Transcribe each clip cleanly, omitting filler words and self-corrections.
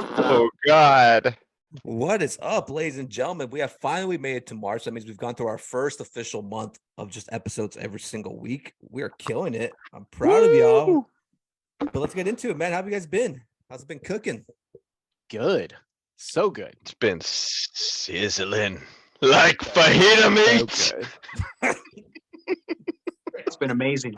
Oh God. What is up, ladies and gentlemen? We have finally made it to March. That means we've gone through our first official month of just episodes every single week. We are killing it. I'm proud of y'all. But let's get into it, man. How have you guys been? How's it been cooking? Good. So good. It's been sizzling like fajita meat. So good. It's been amazing.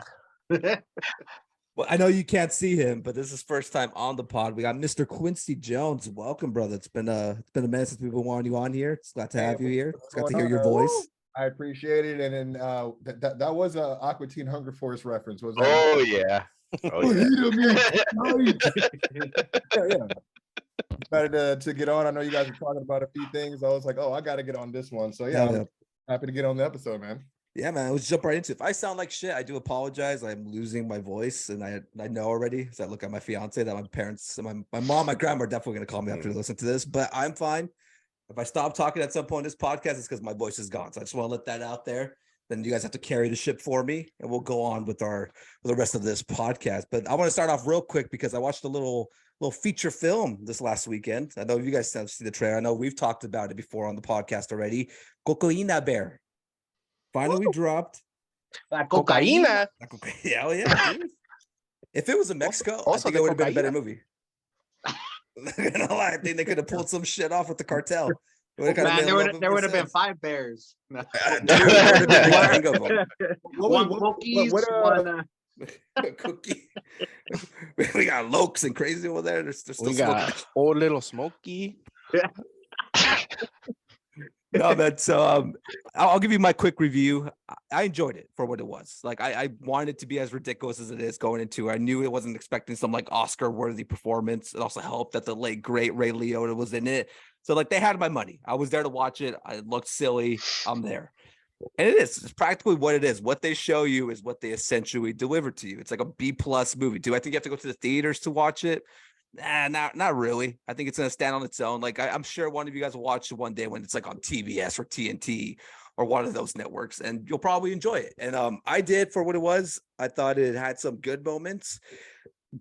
Well, I know you can't see him, but this is first time on the pod. We got Mr. Quincy Jones. Welcome, brother. It's been a minute since we've been wanting you on here. It's glad to have you here. It's glad to hear your voice. I appreciate it. And then that was a Aqua Teen Hunger Force reference. Was that? Oh yeah. Oh yeah. Yeah. Excited to get on. I know you guys are talking about a few things. I was like, oh, I got to get on this one. So yeah, I'm happy to get on the episode, man. Yeah, man. Let's jump right into it. If I sound like shit, I do apologize. I'm losing my voice, and I know already. As I look at my fiance, that my parents, my mom, my grandma are definitely gonna call me after they listen to this. But I'm fine. If I stop talking at some point in this podcast, it's because my voice is gone. So I just want to let that out there. Then you guys have to carry the ship for me, and we'll go on with the rest of this podcast. But I want to start off real quick because I watched a little feature film this last weekend. I know you guys have seen the trailer. I know we've talked about it before on the podcast already. Cocaína Bear. Finally dropped. La Cocaína. Hell yeah, dude. If it was in Mexico, I think it would have been a better movie. Not gonna lie, I think they could have pulled some shit off with the cartel. Man, there would have been 5 bears. No. One cookies, one cookie. We got Lokes and crazy over there. They're still We got old little Smokey. No, man. So I'll give you my quick review. I enjoyed it for what it was. Like I wanted it to be as ridiculous as it is going into. I knew it wasn't expecting some like Oscar-worthy performance. It also helped that the late great Ray Liotta was in it. So like they had my money. I was there to watch it. It looked silly. I'm there. And it's practically what it is. What they show you is what they essentially deliver to you. It's like a B+ movie. Do I think you have to go to the theaters to watch it? Nah, not really. I think it's going to stand on its own. Like I'm sure one of you guys will watch it one day when it's like on TBS or TNT or one of those networks, and you'll probably enjoy it. And I did for what it was. I thought it had some good moments.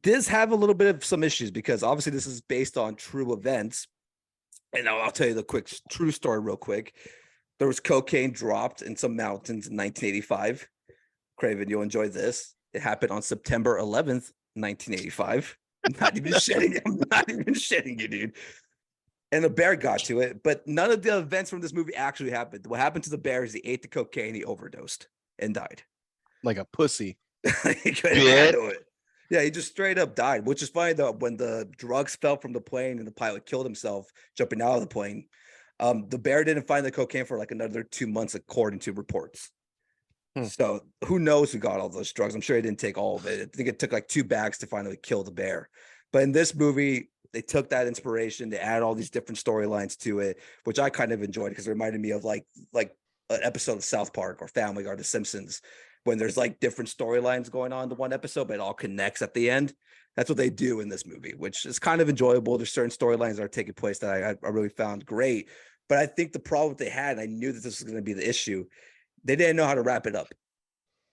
Does have a little bit of some issues because obviously this is based on true events. And I'll tell you the quick true story real quick. There was cocaine dropped in some mountains in 1985. Craven, you'll enjoy this. It happened on September 11th, 1985. I'm not even shitting you, dude. And the bear got to it, but none of the events from this movie actually happened. What happened to the bear is he ate the cocaine, he overdosed and died. Like a pussy. He couldn't handle it. Yeah, he just straight up died, which is funny though. When the drugs fell from the plane and the pilot killed himself jumping out of the plane, the bear didn't find the cocaine for like another 2 months, according to reports. So who knows who got all those drugs? I'm sure he didn't take all of it. I think it took like 2 bags to finally kill the bear. But in this movie, they took that inspiration, they add all these different storylines to it, which I kind of enjoyed because it reminded me of like an episode of South Park or Family Guy or The Simpsons, when there's like different storylines going on in the one episode, but it all connects at the end. That's what they do in this movie, which is kind of enjoyable. There's certain storylines that are taking place that I really found great. But I think the problem they had, and I knew that this was going to be the issue, they didn't know how to wrap it up.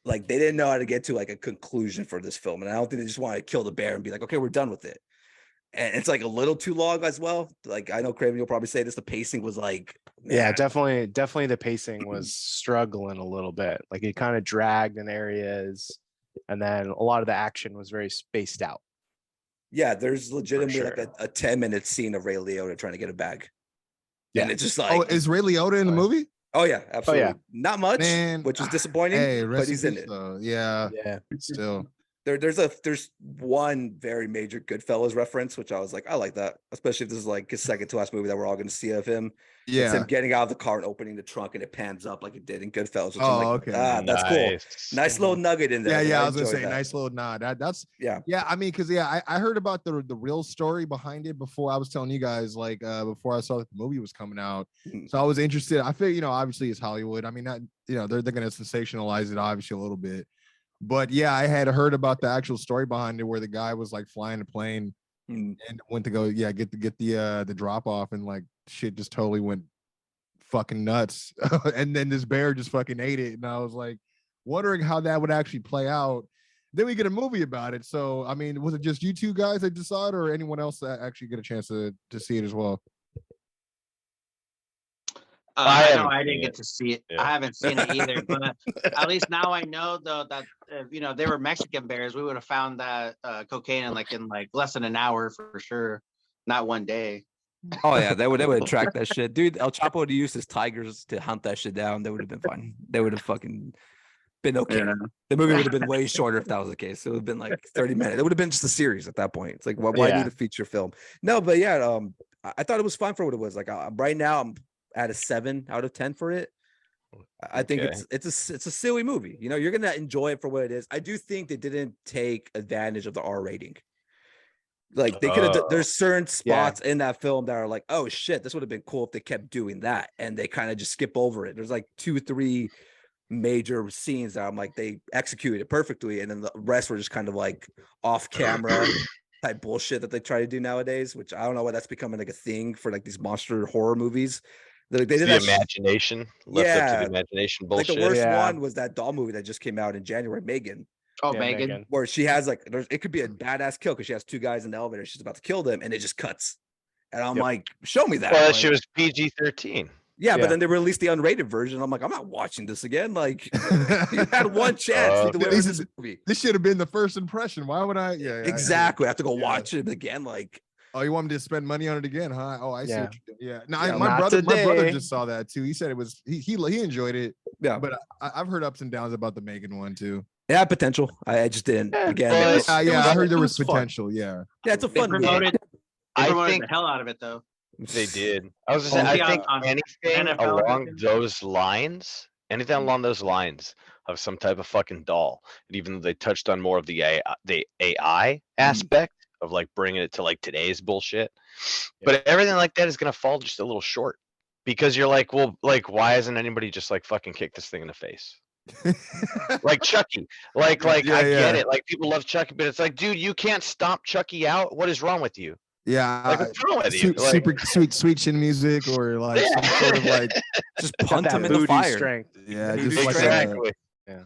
Like they didn't know how to get to like a conclusion for this film. And I don't think they just wanted to kill the bear and be like, okay, we're done with it. And it's like a little too long as well. Like I know Craven, you'll probably say this, the pacing was like, man. Yeah, definitely the pacing was struggling a little bit. Like it kind of dragged in areas, and then a lot of the action was very spaced out. Yeah, there's legitimately like a 10-minute scene of Ray Liotta trying to get a bag. Yeah. And it's just like, is Ray Liotta in the movie? Oh yeah, absolutely. Oh, yeah. Not much, Man, which is disappointing. Hey, but he's in it. Though. Yeah, still. There's one very major Goodfellas reference, which I was like, I like that, especially if this is like his second to last movie that we're all going to see of him. Yeah, it's him getting out of the car and opening the trunk, and it pans up like it did in Goodfellas. Which Oh, I'm like, okay. That's cool. Nice little nugget in there. Yeah. I was gonna say, nice little nod. That's yeah. I mean, because I heard about the real story behind it before I was telling you guys, like before I saw that the movie was coming out. So I was interested. I feel, obviously it's Hollywood. I mean, that they're gonna sensationalize it obviously a little bit. But yeah, I had heard about the actual story behind it, where the guy was like flying a plane and went to go, get the drop off, and like shit just totally went fucking nuts. And then this bear just fucking ate it, and I was like wondering how that would actually play out. then we get a movie about it. So I mean, was it just you two guys that decided, or anyone else that actually get a chance to see it as well? I didn't get to see it. Yeah. I haven't seen it either. But at least now I know though that if they were Mexican bears, we would have found that cocaine in like less than an hour for sure, not one day. Oh yeah, they would track that shit, dude. El Chapo would have used his tigers to hunt that shit down. They would have been fine. They would have fucking been okay. Yeah. The movie would have been way shorter if that was the case. It would have been like 30 minutes. It would have been just a series at that point. It's like, why Yeah. need a feature film? No, but yeah, I thought it was fun for what it was. Like right now, I'm at a 7 out of 10 for it. I think it's a silly movie. You're gonna enjoy it for what it is. I do think they didn't take advantage of the R rating. Like they could have. There's certain spots in that film that are like, oh shit, this would have been cool if they kept doing that, and they kind of just skip over it. There's like 2-3 major scenes that I'm like they executed it perfectly, and then the rest were just kind of like off camera type bullshit that they try to do nowadays. Which I don't know why that's becoming like a thing for like these monster horror movies. They did the imagination left up to the imagination bullshit. Like the worst one was that doll movie that just came out in January, Megan. Oh, Megan. Where she has like, it could be a badass kill because she has 2 guys in the elevator. She's about to kill them, and it just cuts. And I'm like, show me that. Well, like, she was PG-13. Yeah, but then they released the unrated version. I'm like, I'm not watching this again. Like, you had one chance to win this movie. This should have been the first impression. Why would I? Yeah, exactly. I have to go watch it again. Like, oh, you want me to spend money on it again, huh? Oh, I see. What you did. Yeah. No, my brother just saw that too. He said it was he enjoyed it. Yeah, but I've heard ups and downs about the Megan one too. Yeah, potential. I just didn't. Again, I heard there was potential. Fun. Yeah, it's a fun. They promoted the hell out of it though. They did. I was gonna say, I think anything along those lines, of some type of fucking doll, and even though they touched on more of the AI aspect of like bringing it to like today's bullshit, but everything like that is gonna fall just a little short because you're like, well, like why hasn't anybody just like fucking kicked this thing in the face? Like Chucky, I get it. Like people love Chucky, but it's like, dude, you can't stomp Chucky out. What is wrong with you? Yeah, like what's wrong with you? Super sweet chin music, or like some sort of like just punt him in the fire. Strength. Yeah, just exactly. Oh,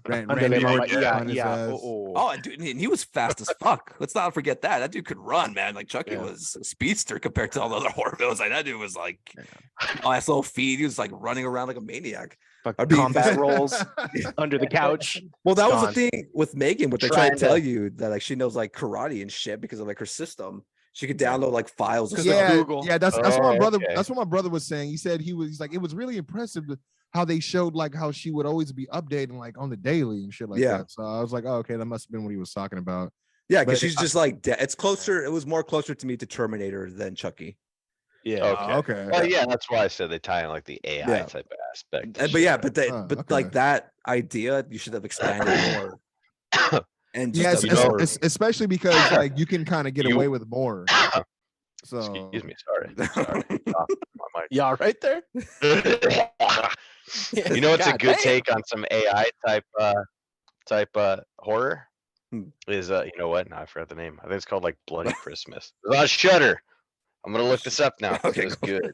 dude, and he was fast as fuck. Let's not forget that. That dude could run, man. Like Chucky was a speedster compared to all the other horror villains. Like that dude was like, nice little feet. He was like running around like a maniac. Combat rolls under the couch. Well, that was the thing with Megan. What they try to tell you that like she knows like karate and shit because of like her system. She could download like files of Google. Yeah, that's what my brother. Okay. That's what my brother was saying. He said he's like it was really impressive how they showed like how she would always be updating like on the daily and shit like that. So I was like, oh, okay, that must have been what he was talking about. Yeah, because she's just like it's closer. It was more closer to me to Terminator than Chucky. Yeah. Okay. Well, yeah, that's why I said they tie in like the AI type of aspect. But like that idea, you should have expanded more. And just especially because like you can kind of get away with more. So excuse me, sorry. Yeah, right there. You know what's a good take on some AI type horror? Is you know what? No, I forgot the name. I think it's called like Bloody Christmas. It's on Shudder. I'm gonna look this up now. Okay, it's good.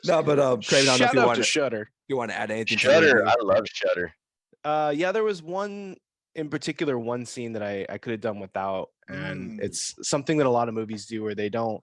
No, but Craven, I don't know if you want Shudder. You want to add anything? Shudder, I love Shudder. Yeah, there was one in particular, one scene that I could have done without, and it's something that a lot of movies do where they don't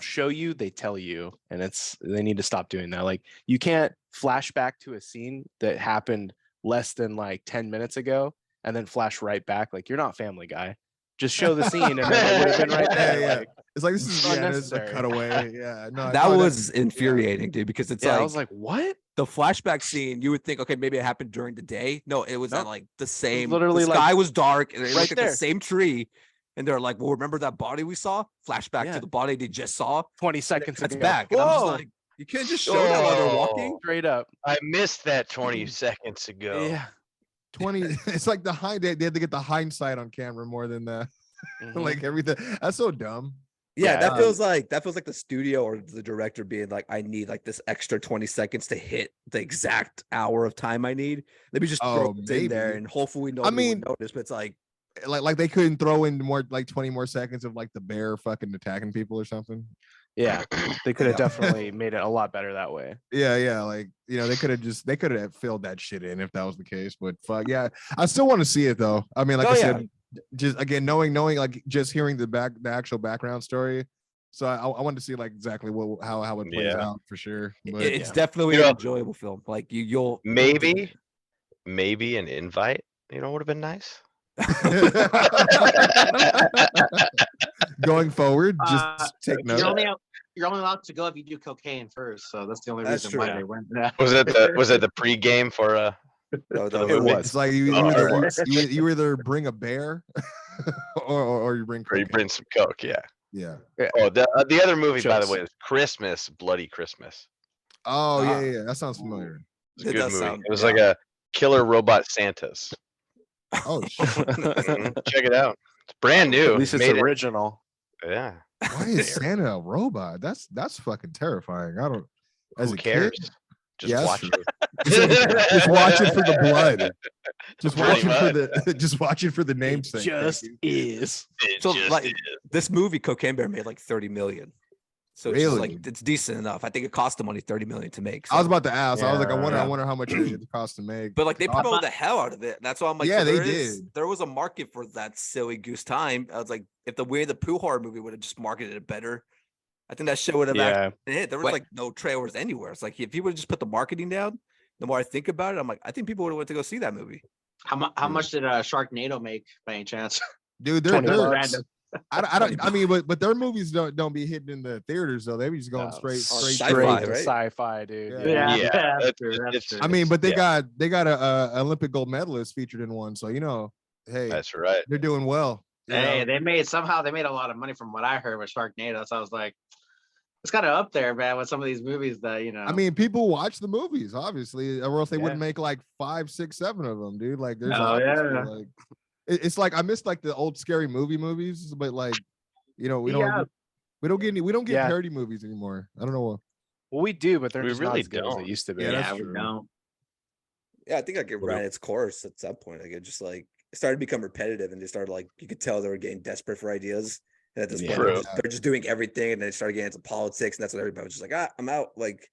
show you, they tell you, and they need to stop doing that. Like you can't flash back to a scene that happened less than like 10 minutes ago and then flash right back. Like you're not Family Guy. Just show the scene and then it would have been right there. Yeah. Like, it's like this is unnecessary. A cutaway. Yeah, no, that was infuriating, dude. Because it's like I was like, what? The flashback scene, you would think, okay, maybe it happened during the day. No, it was at like the same. Literally, the sky was dark, and it looked at there. the same tree. And they're like, well, remember that body we saw? Flashback to the body they just saw. 20 seconds That's ago. back. And I'm just like, you can't just show that while they're walking. Straight up. I missed that 20 seconds ago. Yeah. 20. It's like they had to get the hindsight on camera more than the like everything. That's so dumb. Yeah, that feels like the studio or the director being like, I need like this extra 20 seconds to hit the exact hour of time I need. Let me just throw it in there and hopefully nobody will notice. But it's like, Like they couldn't throw in more like 20 more seconds of like the bear fucking attacking people or something. Yeah, they could have definitely made it a lot better that way. Yeah, like they could have filled that shit in if that was the case. But fuck yeah, I still want to see it though. I mean, like I said, just again knowing like just hearing the actual background story. So I wanted to see like exactly how it plays out for sure. But it's definitely an enjoyable film. Like you'll maybe an invite, would have been nice. Going forward, just take note. You're only allowed to go if you do cocaine first, so that's the only reason why they went. Was it the pregame for No, it was. It's like you either bring a bear or you bring cocaine. Or you bring some coke, yeah. Oh, the other movie, by the way, is Christmas, Bloody Christmas. Oh yeah, that sounds familiar. It's a good movie. It was like a killer robot Santas. Oh shit! Check it out. It's brand new. At least it's original. Yeah. Why is Santa a robot? That's fucking terrifying. I don't. Who cares? Kid, just watch it. Just watch it for the blood. Just watch it for the namesake. This movie, Cocaine Bear, made like 30 million. So it's really? like it's decent enough. I think it cost them only 30 million to make. So. I was about to ask. I was like, I wonder how much it cost to make. But like they promoted the hell out of it. That's why I'm like, yeah, they did. There was a market for that silly goose time. I was like, if the Winnie the Pooh horror movie would have just marketed it better, I think that show would have actually hit. There was like no trailers anywhere. It's like if you would have just put the marketing down. The more I think about it, I'm like, I think people would have went to go see that movie. How much did Sharknado make by any chance? Dude, they're random. I mean, but their movies don't be hitting in the theaters though. They be just going straight sci-fi, dude. Yeah. That's true. I mean, but they got a Olympic gold medalist featured in one, so hey, that's right. They're doing well. Hey, they made a lot of money from what I heard with Sharknado. So I was like, it's kind of up there, man, with some of these movies that I mean, people watch the movies, obviously, or else they wouldn't make like 5, 6, 7 of them, dude. Like, there's like. It's like I miss like the old scary movies, but like, we don't get parody movies anymore. I don't know. Well, we do, but they're just really not as good as they used to be. Yeah, we don't. Yeah, I think like it ran its course at some point. Like it just like it started to become repetitive, and they started like you could tell they were getting desperate for ideas. And at this point, they're just doing everything, and they started getting into politics, and that's what everybody was just like, I'm out. Like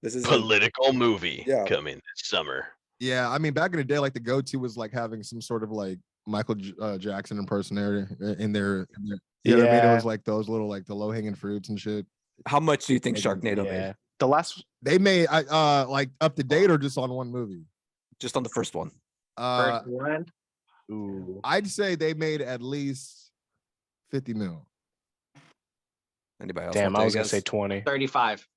this is political movie coming this summer. Yeah, I mean, back in the day, like the go-to was like having some sort of like Michael Jackson impersonator in there. You know what I mean? It was like those little like the low-hanging fruits and shit. How much do you think Sharknado made? The last they made like up to date or just on one movie? Just on the first one. First one. Ooh. I'd say they made at least 50 mil. Anybody else? Damn, I was gonna say 20. 35.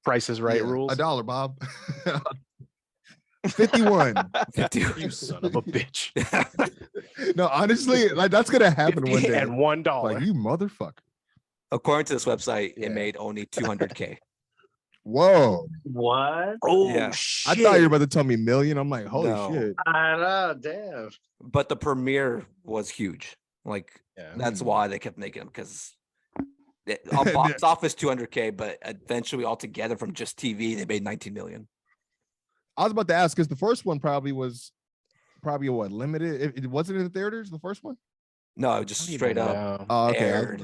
Price is Right rules. $1, Bob. 51. 50. You son of a bitch. No, honestly, like that's gonna happen one day. And $1. Like you motherfucker. According to this website, it made only 200K. Whoa. What? Oh yeah. Shit. I thought you were about to tell me million. I'm like, holy shit. I know, damn. But the premiere was huge. Like that's why they kept making them, because on box office 200K, but eventually altogether from just TV they made 19 million. I was about to ask because the first one probably what limited. It wasn't in the theaters. The first one. No, just straight up. Oh, okay. Aired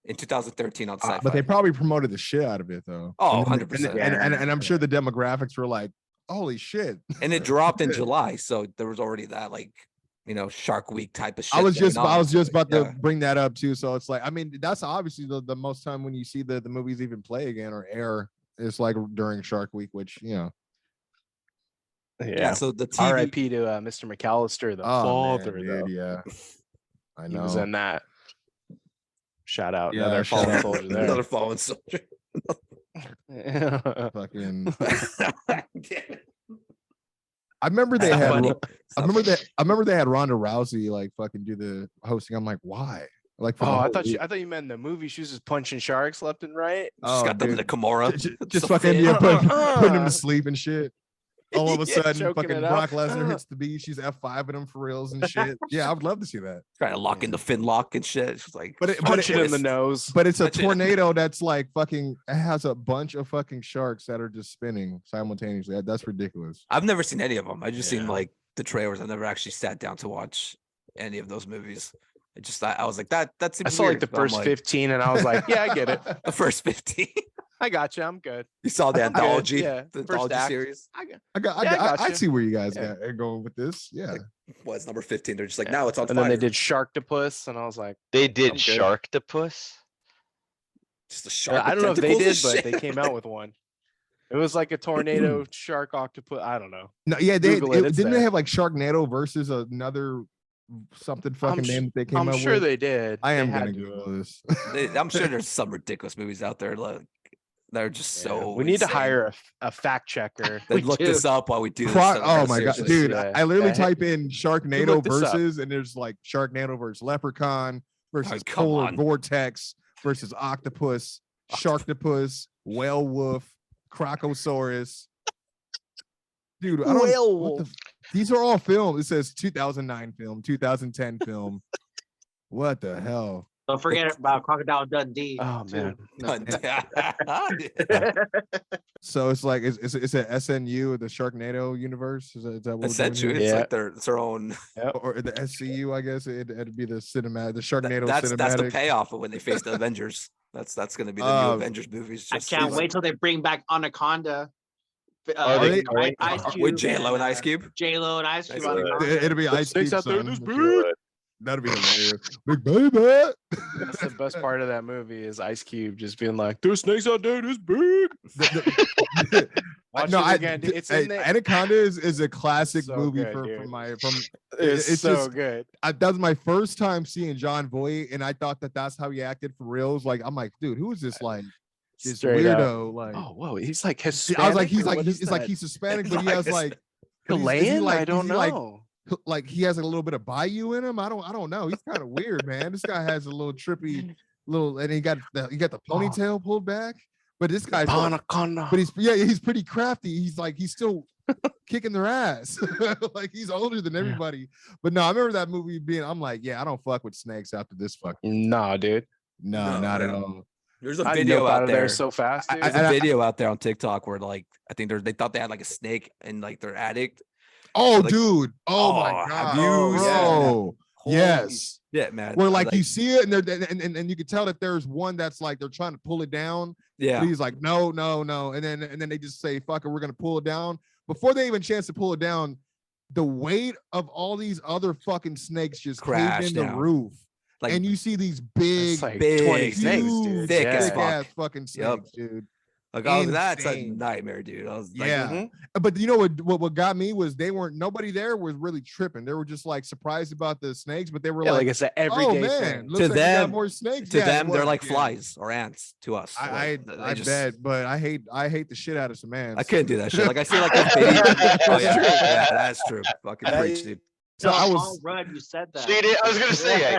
in 2013 on Sci-Fi. But they probably promoted the shit out of it though. Oh, 100%. And I'm sure the demographics were like, holy shit. And it dropped in July, so there was already that like, Shark Week type of shit. I was just about to bring that up too. So it's like, I mean, that's obviously the most time when you see the movies even play again or air. It's like during Shark Week, which Yeah. So the TV... R.I.P. to Mr. McAllister, the father. Man, dude, yeah, I know. He was in that. Shout out, another fallen soldier there. Another fallen soldier. Fucking. I remember they had. I remember they had Ronda Rousey like fucking do the hosting. I'm like, why? Like, I thought you meant in the movie she was just punching sharks left and right. Just got them in the Kimura. Just fucking putting them to sleep and shit. All of a sudden, fucking Brock Lesnar hits the beat. She's F5ing him for reals and shit. Yeah, I would love to see that. Trying to lock in the fin lock and shit. She's like, punch it in the nose. But it's a tornado that's like fucking. It has a bunch of fucking sharks that are just spinning simultaneously. That's ridiculous. I've never seen any of them. I just seen like the trailers. I've never actually sat down to watch any of those movies. It just I was like that. That seems I saw weird. like the first 15, and I was like, yeah, I get it. The first 15. I got you. I'm good. You saw the anthology, Yeah, the first anthology act. series. I see where you guys are going with this. Yeah. Was number 15. They're just like, now it's on And fire. then they did Sharktopus, and I was like, They did I'm good. Sharktopus. just a shark. I don't know if they did, but they shit. came out with one. It was like a tornado, shark, octopus. I don't know. No, yeah, Google it, it's didn't they there. have like Sharknado versus another something fucking name that they came I'm up sure with? they did. I am They had gonna to Google have. this. I'm sure there's some ridiculous movies out there. Like, they're just so. We need to insane. hire a fact checker. They look this up while we do this. Oh my god, Seriously. dude! Yeah. I literally Yeah. type in Sharknado look this up. versus, and there's like Sharknado versus Leprechaun versus come Polar on. Vortex versus Octopus, Sharktopus, Whale Wolf, Crocosaurus. Dude, I don't. Whale These are all films. It says 2009 film, 2010 film. What the hell? Don't forget about Crocodile Dundee. Oh man. So it's like it's a SNU, the Sharknado universe. Is that what we're doing Essentially, here? it's Yeah. like it's their own. Or the SCU, I guess it'd be the cinematic, the Sharknado That's cinematic. the payoff of when they face the Avengers. That's going to be the new Avengers movies. I can't wait till they bring back Anaconda. Are they Ice Cube with J-Lo and Ice Cube. J-Lo and Ice Cube. That's Anaconda. It'll be Ice Cube. Snakes out there son. this big. That'd be hilarious. Big baby. That's the best part of that movie is Ice Cube just being like, "There's snakes out there this big." Watch No, it again. It's in there. Anaconda is a classic So movie good, from dude. it's It's so just- good. that was my first time seeing John Voight, and I thought that's how he acted for reals. Like I'm like, dude, who is this like this Straight up. weirdo? Like Oh, whoa, he's like Hispanic. I was like, he's or like what he's is like that? he's Hispanic, He's but he like has this- like but is he Chilean? like- I don't is he like- know. like he has a little bit of Bayou in him. I don't know. He's kind of weird, man. This guy has a little trippy and he got the ponytail pulled back. But this guy's Anaconda. but he's pretty crafty. He's still kicking their ass. Like he's older than everybody. But no, I remember that movie being. I'm like, yeah, I don't fuck with snakes after this fucking. Nah, dude. No, not at all. There's a I video nip out of there. so fast. Dude. There's a video out there on TikTok where like I think they thought they had like a snake in like their attic. Oh, Like- dude. Oh my have god. you- Bro. Holy Yes. shit, man. Where like you see it and you can tell that there's one that's like they're trying to pull it down. yeah. But he's like, no. And then they just say, fuck it, we're gonna pull it down. Before they even chance to pull it down, the weight of all these other fucking snakes just Crash caved in the down. roof. Like And you see these big, It's like big, 20 snakes, huge, dude. thick as thick fuck. ass fucking Yep. snakes, dude. like oh, that's a insane. nightmare, dude. I was like, Yeah. Mhm. But you know what got me was nobody there was really tripping. They were just like surprised about the snakes, but they were Yeah, like like, it's an oh everyday man, thing. looks To like we got them- more snakes. to Yeah, it them, they're was, like yeah. flies or ants to us. I They bet, but I hate the shit out of some ants. I couldn't do that shit. Like I see like a video. Oh, yeah. true. Yeah, that's true. Fucking That preach, is- dude. So I was Paul Rudd, you said that. So I was gonna say,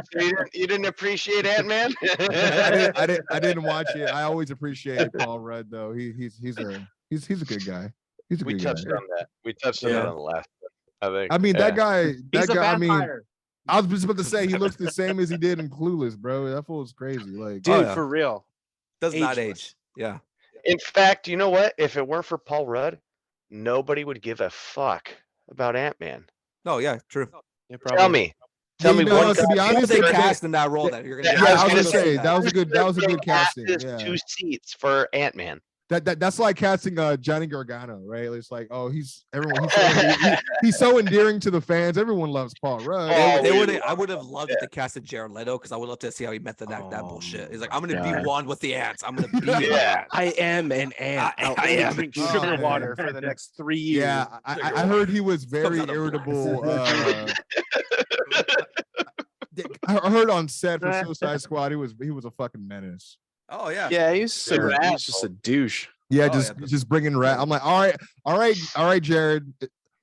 you didn't appreciate Ant Man. I didn't watch it. I always appreciate Paul Rudd though. He's a good guy. He's a We good touched guy. on that. We touched on Yeah. that on the last one, I think. I mean that guy. He's That a guy. I mean, vampire. I was just about to say he looks the same as he did in Clueless, bro. That fool's crazy. Like, Dude, Oh, yeah. for real. Does not Ageless. age. Yeah. In fact, you know what? If it weren't for Paul Rudd, nobody would give a fuck about Ant Man. No, yeah, true. Yeah, Tell me. Tell me you know, one to be guy- Who honest, they they- cast in that role that you're gonna Yeah, get? Yeah, I I was was gonna gonna say say that was a good casting. There's Yeah. 2 seats for Ant Man. That's like casting Johnny Gargano, right? It's like, oh, he's so endearing to the fans. Everyone loves Paul Rudd. Oh, They would. dude. I would have loved if they casted Jared Leto because I would love to see how he method act that Oh, bullshit. He's like, I'm gonna God. be one with the ants. I'm gonna be Yeah. I am an ant. I I'll only am. drink Oh, sugar man. water for the next 3 years. Yeah, I heard he was very Comes out of irritable. I heard on set for Suicide Squad, he was a fucking menace. Oh yeah. Yeah, he's They're he's just a douche. Yeah, Oh, just bringing rat. I'm like, all right, Jared.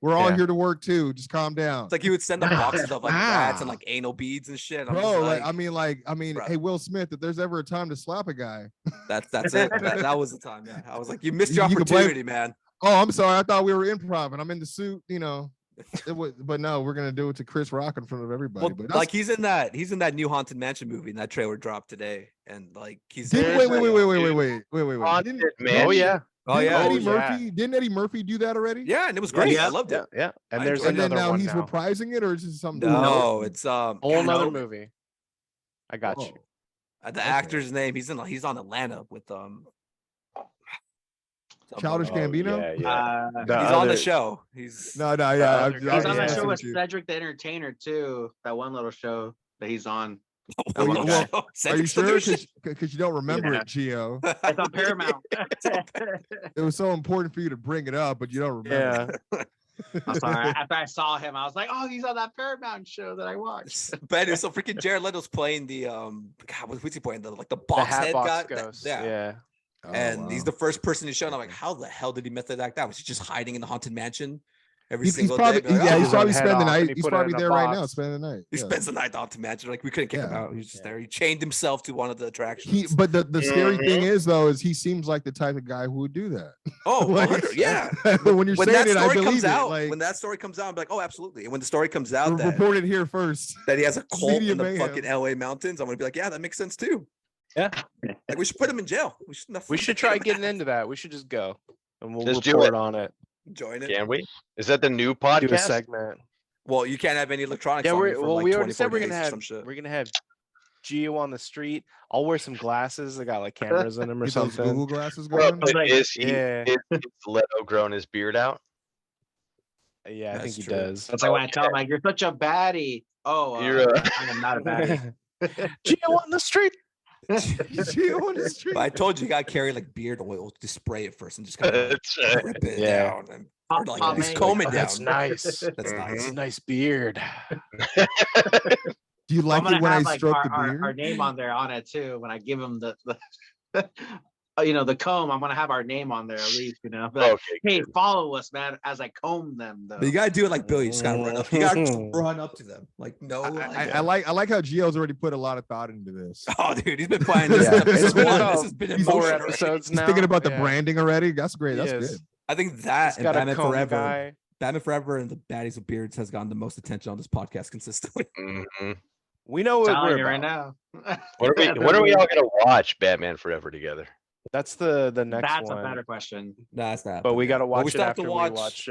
We're all Yeah. here to work too. Just calm down, It's like he would send them boxes of like rats and like anal beads and shit. I'm just bro. like, I mean, bro. hey, Will Smith. If there's ever a time to slap a guy, that's it. That was the time. Yeah. I was like, you missed You your can blame- opportunity, man. oh, I'm sorry. I thought we were improv, and I'm in the suit. You know, but no, we're gonna do it to Chris Rock in front of everybody. Well, but that's- like he's in that new Haunted Mansion movie, and that trailer dropped today, and like he's wait. Haunted He didn't- Man. Oh yeah. Oh yeah, Eddie Murphy. Didn't Eddie Murphy do that already? Yeah, and it was great. Yeah. I loved it. Yeah. And I there's enjoyed it. another And then now one he's now. reprising it, or is it something? No, it's Whole God, nother no. movie. I got you. The actor's name. He's on Atlanta with Childish Gambino. Yeah. He's on the show. He's No, yeah. He's on that show with you. Cedric the Entertainer too. That one little show that he's on. Are you, That one well, guy. are you sure? Because you don't remember it, Gio. It's on Paramount. It was so important for you to bring it up, but you don't remember. Yeah. I'm sorry. After I saw him, I was like, "Oh, he's on that Paramount show that I watched." But anyway, so freaking Jared Leto's playing the God, what's he playing? The box hat head box guy. ghost. Yeah. Yeah. Oh, And wow. he's the first person to show. And I'm like, how the hell did he method act that? Was he just hiding in the haunted mansion every He's single probably, day? Be like, yeah, "Oh." he's probably Head spending the off and night. he He's put it probably in a there right now, box. spending the night. He Yeah. spends the night at the haunted mansion. Like we couldn't kick him Yeah. out. He was just there. He chained himself to one of the attractions. But the scary thing is though, is he seems like the type of guy who would do that. Oh, Like, 100, yeah. when you're When saying that it, I story believe comes it. out, Like, when that story comes out, I'm like, oh, absolutely. And when the story comes out report it here first. that he has a cult Media in the mayhem. fucking LA mountains, I'm gonna be like, yeah, that makes sense too. Yeah. Like we should put him in jail. We should try getting into that. We should just go and we'll Just do report it. on it. join it. Can we? Is that the new Do a podcast? segment. Well, you can't have any electronics. Yeah, on we you for like we already said 24 we're gonna days or have some shit. Gio on the street. I'll wear some glasses that got like cameras in them or Get those something. Google glasses Well, going. but Like- is Leto grown his beard out? Yeah, I That's think he true. does. That's like when I tell him, like, "You're such a baddie." Oh, You're I am not a baddie. Gio on the street. Gio on the street. But I told you, you gotta carry like beard oil to spray it first and just kind of That's right. rip it Yeah. down and or like Oh, at least man. comb it Oh, down. that's nice. That's Mhm. nice. It's a nice beard. Do you like I'm gonna it when I have like stroke the our beard? name on there on it too. When I give him the the comb, I'm gonna have our name on there at least. I'll be like, Okay. "Hey, follow us, man!" As I comb them, though. But you gotta do it like Billy. You just gotta run up. You gotta just run up to them. Like no. I like how Gio's already put a lot of thought into this. Oh, dude, he's been playing this. Yeah. This, It's been one. about This has been in 4 motion already. episodes He's now. thinking about the Yeah. branding already. That's great. That's He is. good. I think that He's and got a Batman comb Forever, guy. Batman Forever, and the Baddies with Beards has gotten the most attention on this podcast consistently. Mhm. We know what telling we're you right about. now. When are we all gonna watch Batman Forever together? That's the next That's one. a better question. Nah, it's not. But we got to watch we it still have after to we watch- watch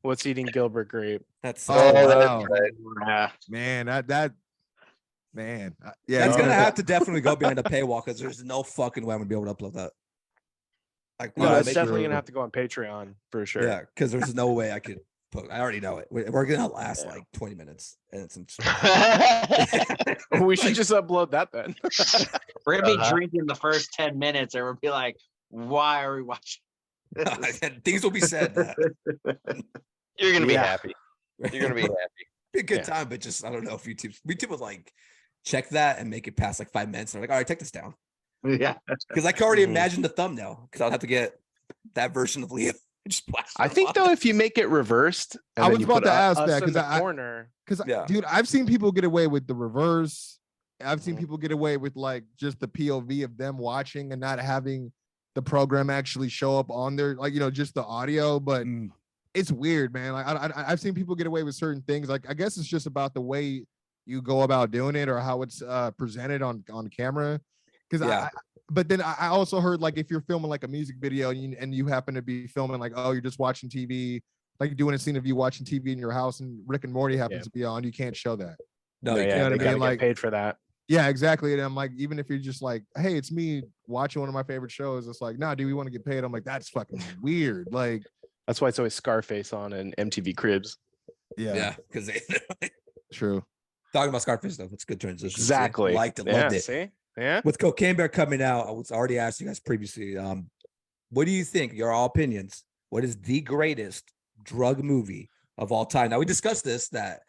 What's Eating Gilbert Grape. That's Oh, that's wow. right. Yeah. Man, man. Yeah, that's you gonna gotta- have to definitely go behind the paywall because there's no fucking way I'm gonna be able to upload that. Like, No, Yeah, it's that's definitely true. gonna have to go on Patreon for sure. yeah, because there's no way I could. I already know it. We're gonna last like 20 minutes, and it's We should just upload that then. We're gonna be Uh-huh. drinking the first 10 minutes, and we'll be like, "Why are we watching?" things will be said. That You're gonna be Yeah. happy. You're gonna be happy. be a good Yeah. time, but just I don't know if YouTube would like check that and make it past like 5 minutes. And they're like, all right, take this down Yeah. because I can already Mhm. imagine the thumbnail because I'll have to get that version of Leo. Just blast I it think off. though, if you make it reversed, and I then was you about put to ask us that, in 'cause the I- corner. Because, Yeah. dude, I've seen people get away with the reverse. I've seen Mhm. people get away with like just the POV of them watching and not having the program actually show up on their, like, just the audio. But Mm. it's weird, man. Like I've seen people get away with certain things. Like I guess it's just about the way you go about doing it or how it's presented on camera. Because Yeah. but then I also heard like if you're filming like a music video and you happen to be filming like, oh, you're just watching TV, like you're doing a scene of you watching TV in your house and Rick and Morty happens Yeah. to be on, you can't show that. No, No, you yeah, can't. what I they gotta mean? get Like- paid for that. Yeah, exactly. And I'm like, even if you're just like, hey, it's me watching one of my favorite shows, it's like, nah, dude, we want to get paid. I'm like, that's fucking weird. Like, That's why it's always Scarface on and MTV Cribs. Yeah, because True. talking about Scarface though, it's a good transition. Exactly. Liked it, Yeah, loved it. see? Yeah. With Cocaine Bear coming out, I was already asked you guys previously. What do you think? Your all opinions. What is the greatest drug movie of all time? Now we discussed this. That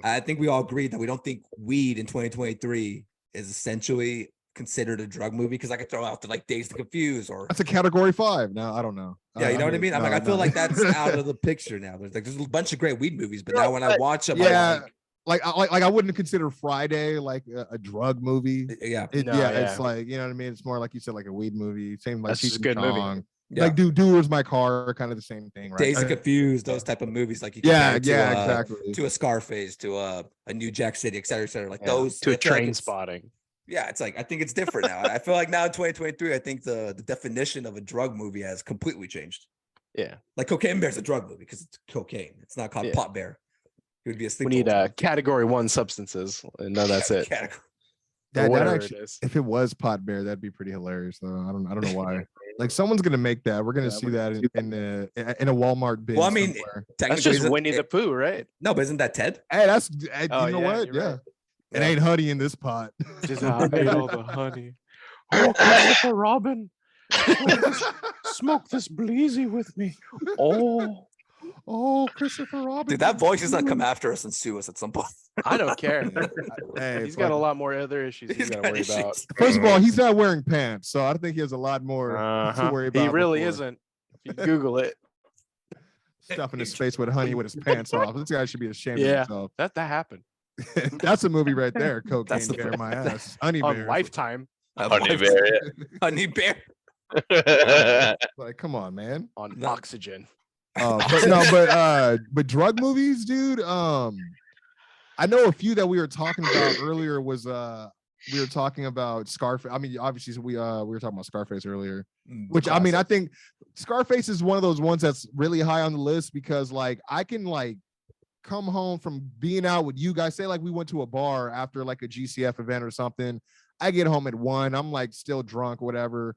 I think we all agreed that we don't think weed in 2023 is essentially considered a drug movie because I could throw out the like Days to Confuse or That's a category 5. No, I don't know. yeah, you know what I mean. I'm no, like I feel no. like that's out of the picture now. There's a bunch of great weed movies, but now when I watch them, Yeah. I'm Like I wouldn't consider Friday like a drug movie. like, yeah, It, No, it's yeah. like, you know what I mean? It's more like you said, like a weed movie. Same like That's just a Cheech good and movie. Chong. yeah. Like Do Where's My Car, kind of the same thing, right? Days to Confuse, those type of movies, like you compare it to, exactly. to a Scarface, to a New Jack City, et cetera, et cetera. Like Yeah. those To a I feel like Train it's- Spotting. Yeah, it's like I think it's different now. I feel like now in 2023, I think the definition of a drug movie has completely changed. Yeah, like Cocaine Bear's a drug movie because it's cocaine. It's not called Pot Bear. It would be a we need category 1 substances, and no, that's it. That actually, if it was Pot Bear, that'd be pretty hilarious. Though I don't know why. Like someone's gonna make that. We're gonna see that in a Walmart bin. Well, I mean, that's just Winnie the Pooh, right? No, but isn't that Ted? Hey, that's you know what? Yeah. Right. It ain't honey in this pot. Just I made all the honey. Oh, Christopher Robin, smoke this bleezy with me. Oh, Christopher Robin. Dude, that voice is gonna come after us and sue us at some point. I don't care. Hey, he's got a lot more other issues he's got to worry about. First of all, he's not wearing pants, so I think he has a lot more to worry about. He really isn't. If you Google it. Stuffing his face with honey with his pants off. This guy should be ashamed of himself. That happened. That's a movie right there. Cocaine Bear, my ass. Honey on Bear. Lifetime. Honey Bear. Honey Bear. Like, come on, man. On Oxygen. But drug movies, dude. I know a few that we were talking about earlier was we were talking about Scarface. I mean, obviously we were talking about Scarface earlier, which I mean, I think Scarface is one of those ones that's really high on the list because like I can like come home from being out with you guys. Say like we went to a bar after like a GCF event or something. I get home at 1. I'm like still drunk, whatever.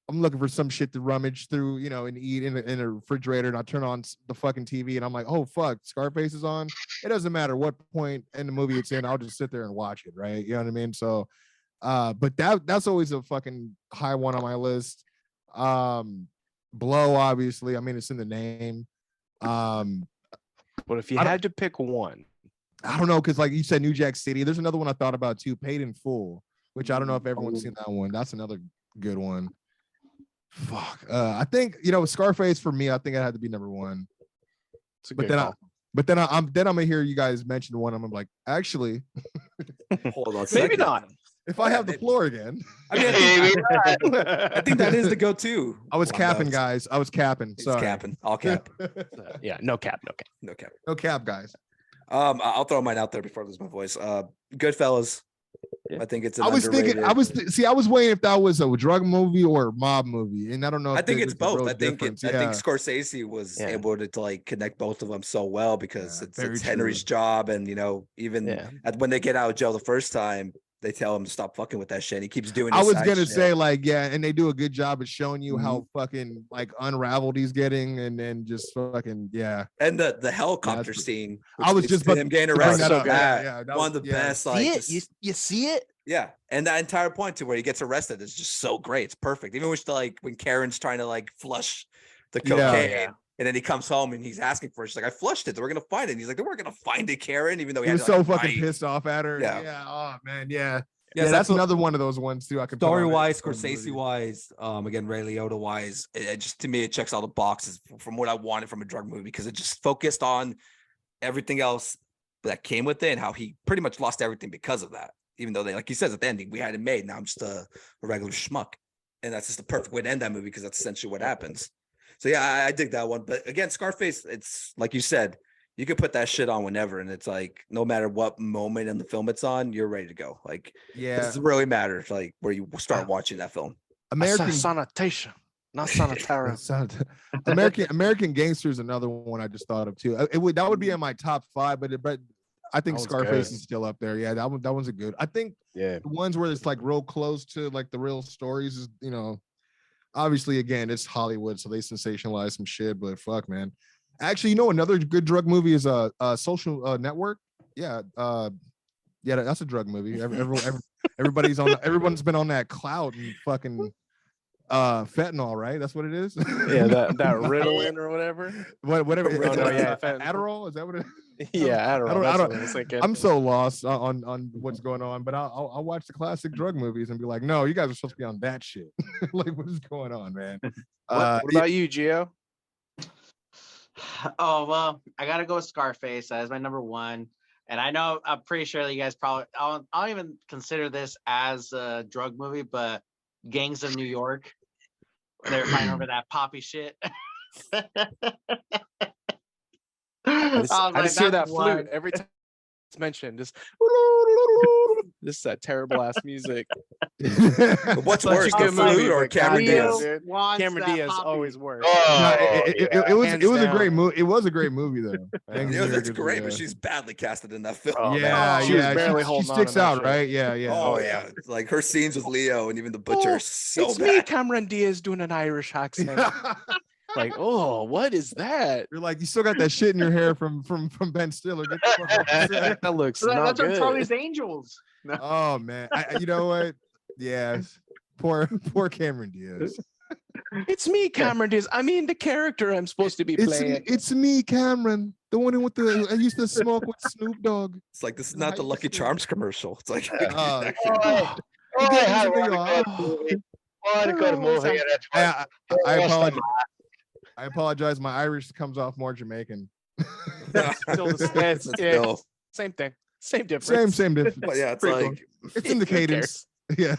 I'm looking for some shit to rummage through, you know, and eat in a refrigerator. And I turn on the fucking TV and I'm like, oh, fuck, Scarface is on. It doesn't matter what point in the movie it's in. I'll just sit there and watch it. Right. You know what I mean? So, but that's always a fucking high one on my list. Blow, obviously. I mean, it's in the name. But if you had to pick one, I don't know. Cause like you said, New Jack City, there's another one I thought about too, Paid in Full, which I don't know if everyone's seen that one. That's another good one. Fuck. I think, you know, Scarface for me, I think it had to be number 1. But then I'm gonna hear you guys mention one. I'm like, actually, hold on. Maybe not. If I have the floor again. I mean, I think that is the go-to. I was capping, guys. I was capping. Sorry. Capping. I'll cap. Yeah, no cap, guys. I'll throw mine out there before I lose my voice. Goodfellas. Yeah. I think it's. I was thinking. I was weighing if that was a drug movie or a mob movie, and I don't know. I think it's both. I think Scorsese was able to like connect both of them so well because it's Henry's job, and you know, even when they get out of jail the first time, they tell him to stop fucking with that shit. And he keeps doing. I was gonna say like and they do a good job of showing you how fucking like unraveled he's getting, and then just fucking And the helicopter scene. I was just about him getting arrested. So one of the best. Like, you see it? Yeah, and that entire point to where he gets arrested is just so great. It's perfect. Even with like when Karen's trying to like flush the cocaine. And then he comes home and he's asking for it. She's like, I flushed it. They were going to find it. And he's like, they weren't going to find it, Karen, even though he was so fucking pissed off at her. Yeah. Oh, man. Yeah, that's another one of those ones, too. I could story-wise, Scorsese-wise, again, Ray Liotta-wise, it just, to me, it checks all the boxes from what I wanted from a drug movie because it just focused on everything else that came with it and how he pretty much lost everything because of that. Even though, like he says at the ending, we had it made. Now I'm just a regular schmuck. And that's just the perfect way to end that movie because that's essentially what happens. So yeah, I dig that one. But again, Scarface, it's like you said, you could put that shit on whenever, and it's like no matter what moment in the film it's on, you're ready to go. Like, it really matters. Like where you start watching that film. American sanitation, not sanitarium. American Gangster is another one I just thought of too. That would be in my top 5, but I think Scarface is still up there. Yeah, that one's a good. I think the ones where it's like real close to like the real stories is, you know. Obviously, again, it's Hollywood, so they sensationalize some shit. But fuck, man. Actually, you know, another good drug movie is a Social Network. Yeah, that's a drug movie. Everyone's been on that cloud and fucking fentanyl, right? That's what it is. Yeah, that Ritalin or whatever. Whatever. Fentanyl. Adderall. Is that what it is? Yeah, I'm so lost on what's going on, but I'll watch the classic drug movies and be like, no, you guys are supposed to be on that shit. Like, what is going on, man? What about you, Gio? Oh, well, I gotta go with Scarface as my number 1. And I know I'm pretty sure that you guys probably I don't even consider this as a drug movie, but Gangs of New York. They're fighting over that poppy shit. I just hear that flute every time it's mentioned. Just This is that terrible ass music. What's worse, the food or Cameron Diaz? Cameron Diaz always worse. It was a great movie. It was a great movie though. That's great, but she's badly casted in that film. She sticks out, right? Yeah. Oh yeah, like her scenes with Leo and even the butcher are so it's bad. me, Cameron Diaz, doing an Irish accent. Like, oh, what is that? You're like, you still got that shit in your hair from Ben Stiller. Get the fuck out. That looks That's good. from Charlie's Angels. No. Oh man, you know what? Yes, poor Cameron Diaz. It's me, Cameron Diaz. I mean, the character I'm supposed to be playing. It's me, Cameron, the one with I used to smoke with Snoop Dogg. It's like this is not the Lucky Charms commercial. It's like I apologize. My Irish comes off more Jamaican. Still same thing. Same difference. Same difference. But yeah, it's like it's in the cadence. Yeah.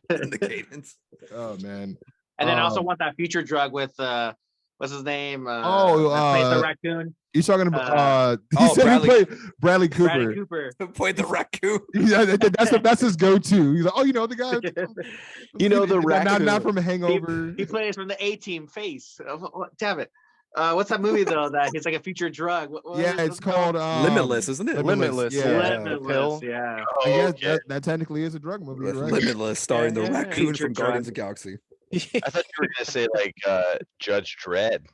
In the cadence. Oh man. And then I also want that future drug with what's his name? The raccoon. You're talking about Bradley Cooper. Bradley Cooper played the raccoon. Yeah, that's his go-to. He's like, oh, you know the guy. The raccoon. Not from Hangover. He plays from the A-Team Face. Damn it. What's that movie though? That it's like a future drug. It's called Limitless, isn't it? Limitless. Yeah. Limitless. Yeah. That technically is a drug movie. Right? Limitless, starring the raccoon Future from drug. Guardians of the Galaxy. I thought you were gonna say like Judge Dredd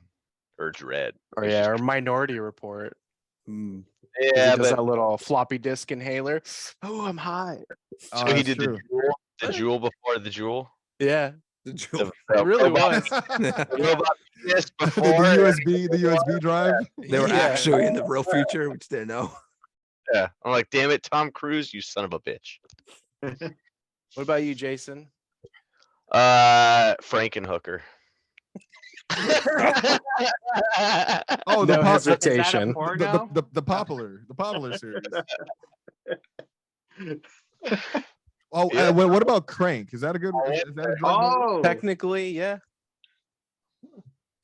or Dredd. Or Minority Report. Mm. Yeah, he does that little floppy disk inhaler. Oh, I'm high. So he did the jewel before the jewel. Yeah, The jewel. it really was. The USB drive. They were actually in the real future. We just didn't know. Yeah, I'm like, damn it, Tom Cruise, you son of a bitch. What about you, Jason? Frankenhooker. Oh, no hesitation. The popular series. Oh, Yeah. What about Crank? Is that a good? Is that a drug movie? Technically, yeah.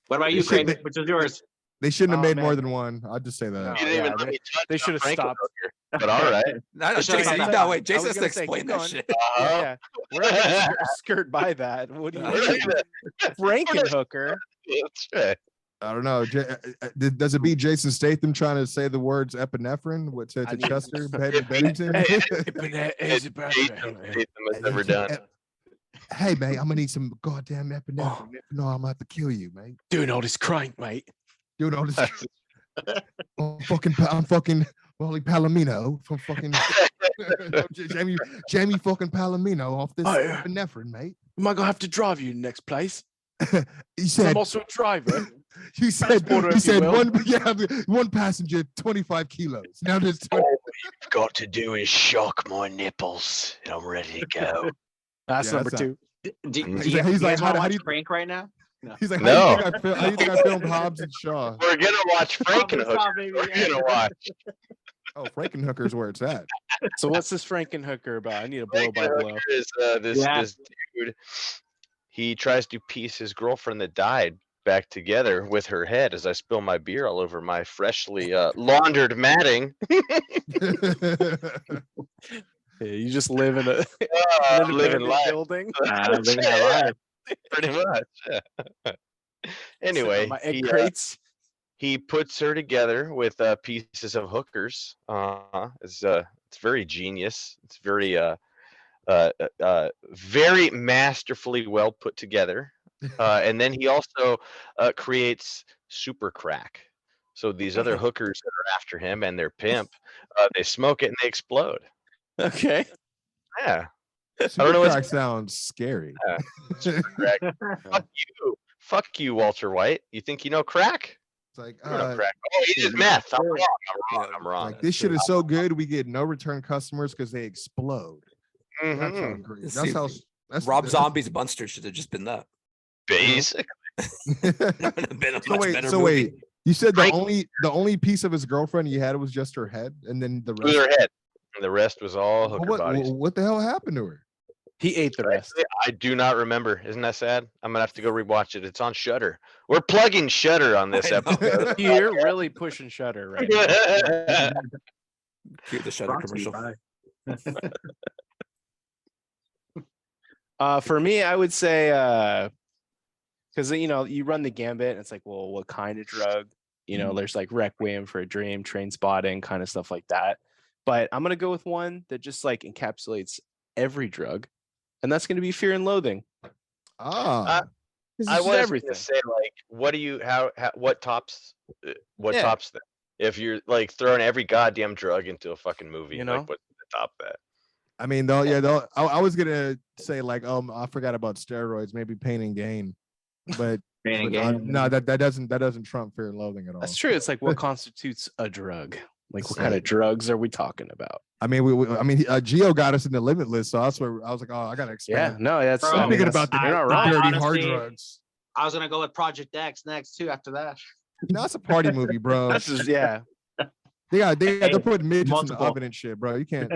What about you, Craig? Which is yours? They shouldn't have made more than one. I'll just say that. You didn't even let me touch They should have stopped. But all right. Wait, Jason has to explain that shit. Yeah, we're not gonna skirt by that. What do you mean? Frankenhooker? That's right. I don't know. Does it be Jason Statham trying to say the words epinephrine? What's it to Chester Bennington? Statham has never done. Hey, mate, I'm gonna need some goddamn epinephrine. No, I'm gonna have to kill you, mate. Doing all this crank, mate. Doing all this. I'm fucking Wally Palomino from fucking Jamie fucking Palomino off this epinephrine, mate. Am I gonna have to drive you to the next place? He said, I'm also a driver. You said one passenger, 25 kilos. Now there's 20. All you've got to do is shock my nipples, and I'm ready to go. That's number two. He's like, how do you Crank right now? No. He's like, No. how do you think I filmed Hobbs and Shaw? We're gonna watch Frankenhooker. We're gonna watch. Oh, Frankenhooker's where it's at. So what's this Frankenhooker about? I need a blow by blow. Is this dude? He tries to piece his girlfriend that died back together with her head as I spill my beer all over my freshly laundered matting. Yeah, you just live in a living life. building. Living that life. Pretty much. Yeah. Anyway, My egg crates. he puts her together with pieces of hookers. It's very genius. It's very very masterfully well put together. And then he also creates super crack. So these other hookers that are after him and their pimp, they smoke it and they explode. Okay. Yeah. Super crack sounds scary. Super crack. Fuck you, Walter White. You think you know crack? It's like, You know crack. Oh, he did meth. I'm wrong. like this shit is so good, we get no return customers because they explode. Mhm. That sounds great. See, That's Rob Zombie's Munster should have just been that. Basically. So wait. You said the only piece of his girlfriend he had was just her head, and then the It was rest. her head. And the rest was all hooker bodies. What the hell happened to her? He ate the rest. I do not remember. Isn't that sad? I'm gonna have to go rewatch it. It's on Shudder. We're plugging Shudder on this episode. You're really pushing Shutter right now. Cue the Shutter commercial. For me, I would say because you run the gambit and it's like, well, what kind of drug? There's like Requiem for a Dream, Train Spotting, kind of stuff like that. But I'm gonna go with one that just like encapsulates every drug, and that's gonna be Fear and Loathing. I was going to say, like, what tops that? If you're like throwing every goddamn drug into a fucking movie, like, what's to top that? I mean, I was gonna say like, I forgot about steroids, maybe Pain and Gain, but no, that doesn't trump Fear and Loathing at all. That's true. It's like, what constitutes a drug? Like, what kind of drugs are we talking about? I mean, Gio got us in the Limitless, so that's where I was like, oh, I gotta expand. Yeah, no, that's. I'm thinking about the dirty hard drugs. I was gonna go with Project X next too. After that, it's a party movie, bro. That's just, yeah. They're putting midgets in the oven and shit, bro. You can't,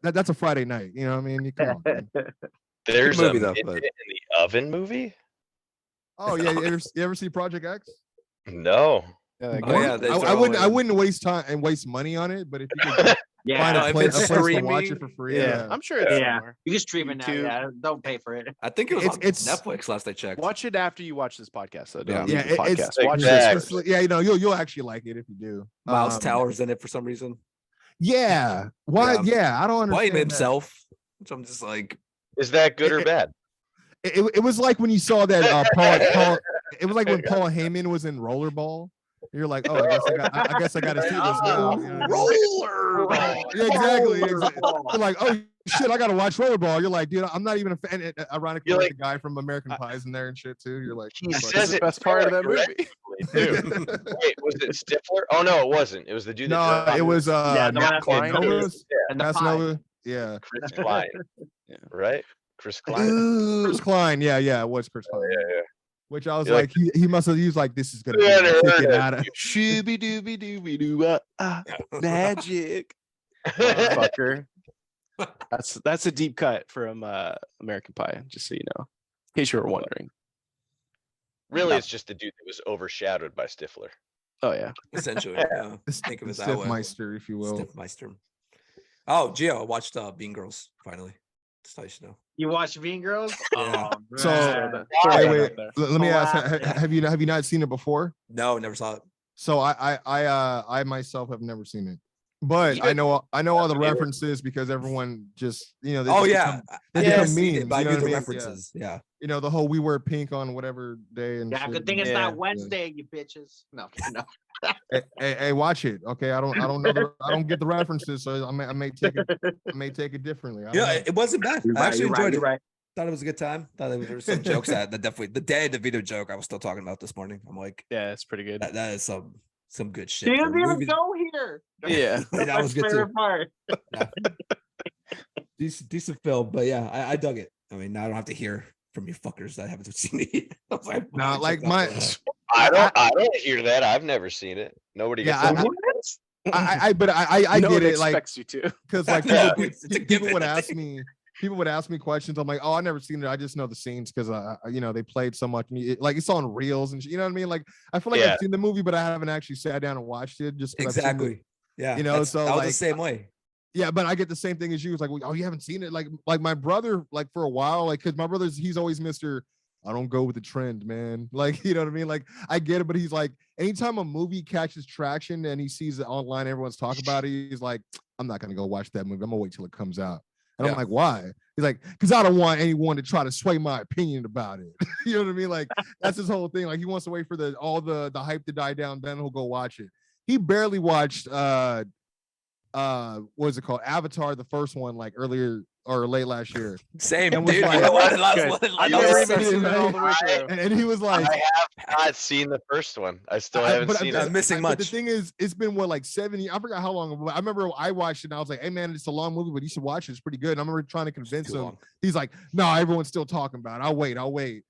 that's a Friday night. You know what I mean? Come on, man. There's a midget in the oven movie. Oh yeah, you ever see Project X? No. I wouldn't waste time and waste money on it, but if you could find a place to watch it for free, I'm sure it's somewhere. You can stream it now. Yeah, don't pay for it. I think it's Netflix last I checked. Watch it after you watch this podcast, though. Watch it. Yeah, you'll actually like it if you do. Miles Towers in it for some reason. Yeah. Why? Yeah, I don't understand. Playing himself. Which I'm just like, is that good or bad? It was like when you saw that Paul. It was like when Paul Heyman was in Rollerball. You're like, oh, I guess I got to see this now. Rollerball. Yeah, exactly. You're like, oh shit, I got to watch Rollerball. You're like, dude, I'm not even a fan. Ironically, like the guy from American Pie's in there and shit too. You're like, he says the best part of that movie. Wait, was it Stifler? Oh no, it wasn't. It was the dude. No, it was Matt Klein. Yeah, Chris Klein. Right, Chris Klein. Chris Klein. Yeah, it was Chris Klein. Yeah. Which I was like, he must have used like, this is gonna be out of shooby dooby dooby doo magic. Fucker. That's a deep cut from American Pie, just so you know, in case you were wondering. Really, it's just the dude that was overshadowed by Stifler. Oh yeah, essentially. Think of it that way. Stiffmeister, if you will. Stiffmeister. Oh, Gio, I watched Bean Girls finally. Just so you know. You watched Mean Girls? Yeah. So wait, let me ask: have you not seen it before? No, never saw it. So I myself have never seen it, but I know all the references because everyone just they become memes. I knew the references. Yeah. The whole we wear pink on whatever day and good thing it's not Wednesday, you bitches. No. Hey, watch it, okay? I don't know. I don't get the references, so I may take it differently. It wasn't bad. I actually enjoyed it. Right. Thought it was a good time. Thought there were some jokes that definitely the day of the video joke I was still talking about this morning. I'm like, yeah, it's pretty good. That is some good shit. Damn, even go here. Yeah, that was good too. Part. Yeah. Decent film, but yeah, I dug it. I mean, now I don't have to hear from you fuckers that haven't seen it. I don't hear that. I've never seen it. Nobody gets I get it. Like, expects you to, because like people would ask me questions. I'm like, oh, I never seen it. I just know the scenes because they played so much. Like it's on reels and you know what I mean. Like I feel like I've seen the movie, but I haven't actually sat down and watched it. Just exactly. Yeah. So I was like the same way. Yeah, but I get the same thing as you. It's like, oh, you haven't seen it? Like my brother, like for a while, like because my brother's he's always Mr. I don't go with the trend, man. Like, you know what I mean? Like, I get it, but he's like, anytime a movie catches traction and he sees it online, everyone's talking about it, he's like, I'm not gonna go watch that movie. I'm gonna wait till it comes out. And I'm like, why? He's like, because I don't want anyone to try to sway my opinion about it. You know what I mean? Like, that's his whole thing. Like, he wants to wait for all the hype to die down, then he'll go watch it. He barely watched what is it called? Avatar, the first one, like earlier or late last year. Same, and dude. Like, I never even seen it all the way through. And he was like, I have not seen the first one. I still haven't seen it. I'm missing much. But the thing is, it's been like 7 years. I forgot how long. I remember I watched it and I was like, hey man, it's a long movie, but you should watch it. It's pretty good. And I remember trying to convince him. He's like, no, everyone's still talking about it. I'll wait.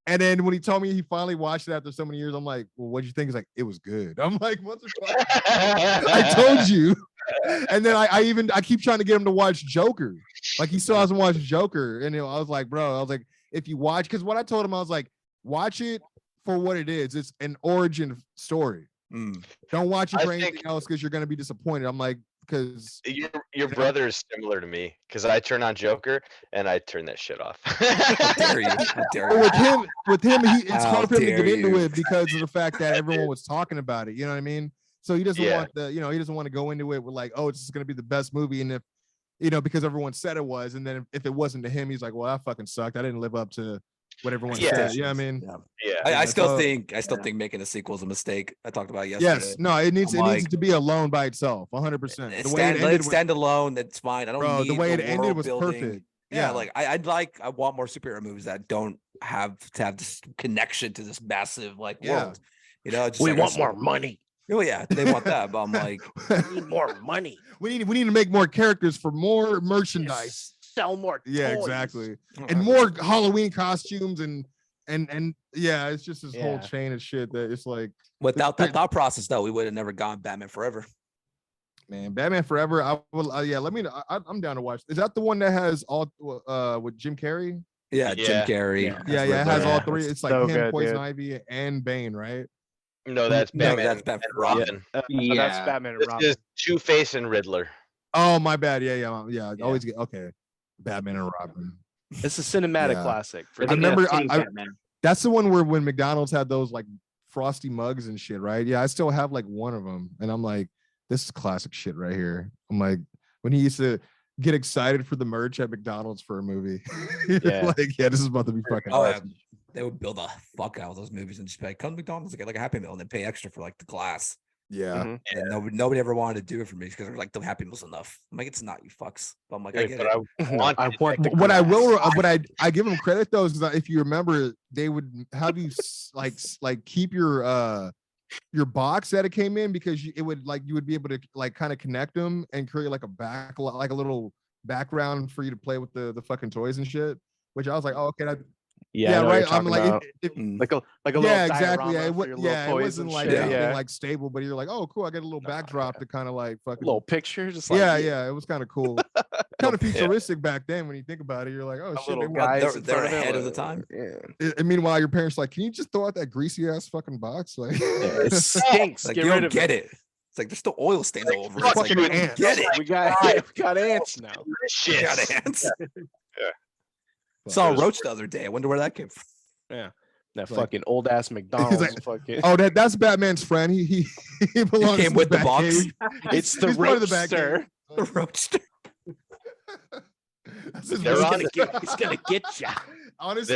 And then when he told me he finally watched it after so many years, I'm like, well, what'd you think? He's like, it was good. I'm like, what the fuck? I told you. And then I keep trying to get him to watch Joker. Like he still hasn't watched Joker. And I was like, bro, if you watch, because what I told him, I was like, watch it for what it is. It's an origin story. Don't watch it for anything else because you're going to be disappointed. I'm like, because your brother is similar to me because I turn on Joker and I turn that shit off. How dare you? How dare you? With him, it's How hard for him to get dare into you. it because of the fact that everyone was talking about it. You know what I mean? So he doesn't Yeah. want he doesn't want to go into it with like, oh, it's just gonna be the best movie, and if because everyone said it was, and then if it wasn't to him, he's like, well, that fucking sucked. I didn't live up to what everyone said. You know what I mean? Yeah. Yeah. I still think making a sequel is a mistake. I talked about it yesterday. Yes, no, it needs to be alone by itself, 100%. The way it ended, stand alone. That's fine. I don't bro, need the way it world ended was building. perfect. Yeah, like I want more superhero movies that don't have to have this connection to this massive world. You know, just We like want more money. Oh yeah, they want that. But I'm like, We need more money. We need to make more characters for more merchandise. Sell more. Yeah, toys. exactly. And more Halloween costumes and yeah, it's just this whole chain of shit that it's like without that thought process though, we would have never gone Batman Forever. Man, Batman Forever. I will. I'm down to watch. Is that the one that has all with Jim Carrey? Yeah, Jim Carrey. Yeah, it has all three. It's like so him, good, Poison dude. Ivy, and Bane, right? No, that's Batman. That's Batman and Robin. Yeah. That's Batman and This Robin. is Two-Face and Riddler. Oh, my bad. Yeah. I always get Batman and Robin. It's a cinematic classic. I remember. That's the one where when McDonald's had those like frosty mugs and shit, right? Yeah, I still have like one of them, and I'm like, this is classic shit right here. I'm like, when he used to get excited for the merch at McDonald's for a movie. This is about to be fucking awesome. They would build the fuck out of those movies and just be like, come to McDonald's, get like a Happy Meal, and then pay extra for like the glass. Yeah. And nobody ever wanted to do it for me because they're like, the Happy Meal's enough. I'm like, it's not, you fucks. But I'm like, I get it. I give them credit though, is because if you remember, they would have you like keep your box that it came in, because you would be able to like kind of connect them and create like a little background for you to play with the fucking toys and shit, which I was like, oh, okay, right. I'm like, like a little exactly. It wasn't like anything like stable, but you're like, oh, cool. I get a little backdrop to kind of like fucking little picture, just like it was kind of cool, kind of futuristic back then when you think about it. You're like, oh shit, they're ahead of the time. And meanwhile, your parents are like, can you just throw out that greasy ass fucking box? Like, it stinks. Like, you don't get it. It's like there's still oil stain all over. It's like, get it. We got ants now. We got ants. Saw a roach the other day. I wonder where that came from. Yeah, that fucking old ass McDonald's. Oh, that's Batman's friend. He belongs. He came with the box. It's the roadster. The roadster. He's gonna get you. Honestly,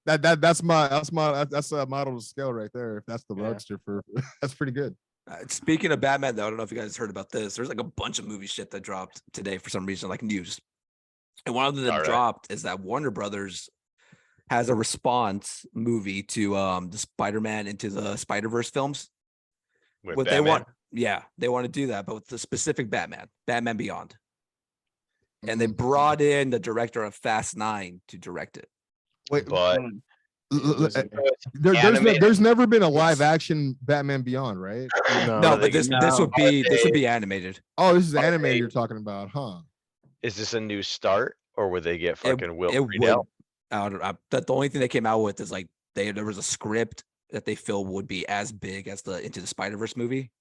that's a model scale right there. If that's the roadster that's pretty good. Speaking of Batman, though, I don't know if you guys heard about this. There's like a bunch of movie shit that dropped today for some reason, like news. And one of them that dropped is that Warner Brothers has a response movie to the Spider-Man Into the Spider-Verse films. They want to do that, but with the specific Batman Beyond. And they brought in the director of Fast 9 to direct it. Wait, but there's never been a live action Batman Beyond, right? No, but this would be animated. Oh, this is animated you're talking about, huh? Is this a new start, or would they get fucking Will Friedle? The only thing they came out with is like there was a script that they feel would be as big as the Into the Spider-Verse movie,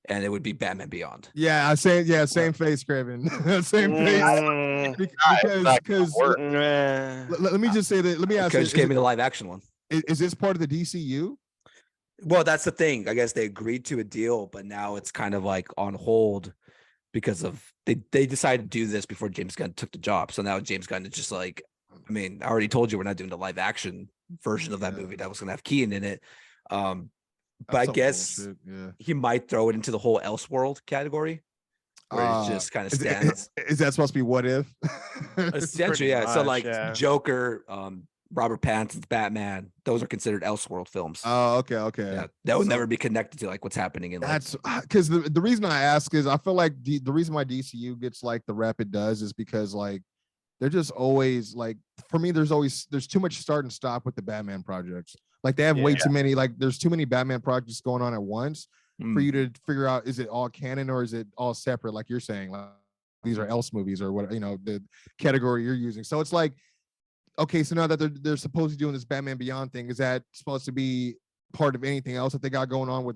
and it would be Batman Beyond. Yeah, same face, Craven. Same face. Because let me just say that. Let me ask you. Just gave me the live action one. Is this part of the DCU? Well, that's the thing. I guess they agreed to a deal, but now it's kind of like on hold because of they decided to do this before James Gunn took the job. So now James Gunn is just like, I mean, I already told you we're not doing the live action version of that movie that was going to have Keaton in it. But I guess he might throw it into the whole Elseworld category, where it just kind of stands. Is that supposed to be What If? Essentially, yeah. So like Joker, Robert Pattinson's Batman, those are considered Elseworld films. Oh, okay. Yeah, that would never be connected to like what's happening in. That's because the reason I ask is I feel like the reason why DCU gets like the rep it does is because like they're just always like, for me, there's too much start and stop with the Batman projects. Like they have way too many, like there's too many Batman projects going on at once for you to figure out, is it all canon or is it all separate? Like you're saying, like these are else movies or what, the category you're using. So it's like, okay, so now that they're supposed to be doing this Batman Beyond thing, is that supposed to be part of anything else that they got going on with,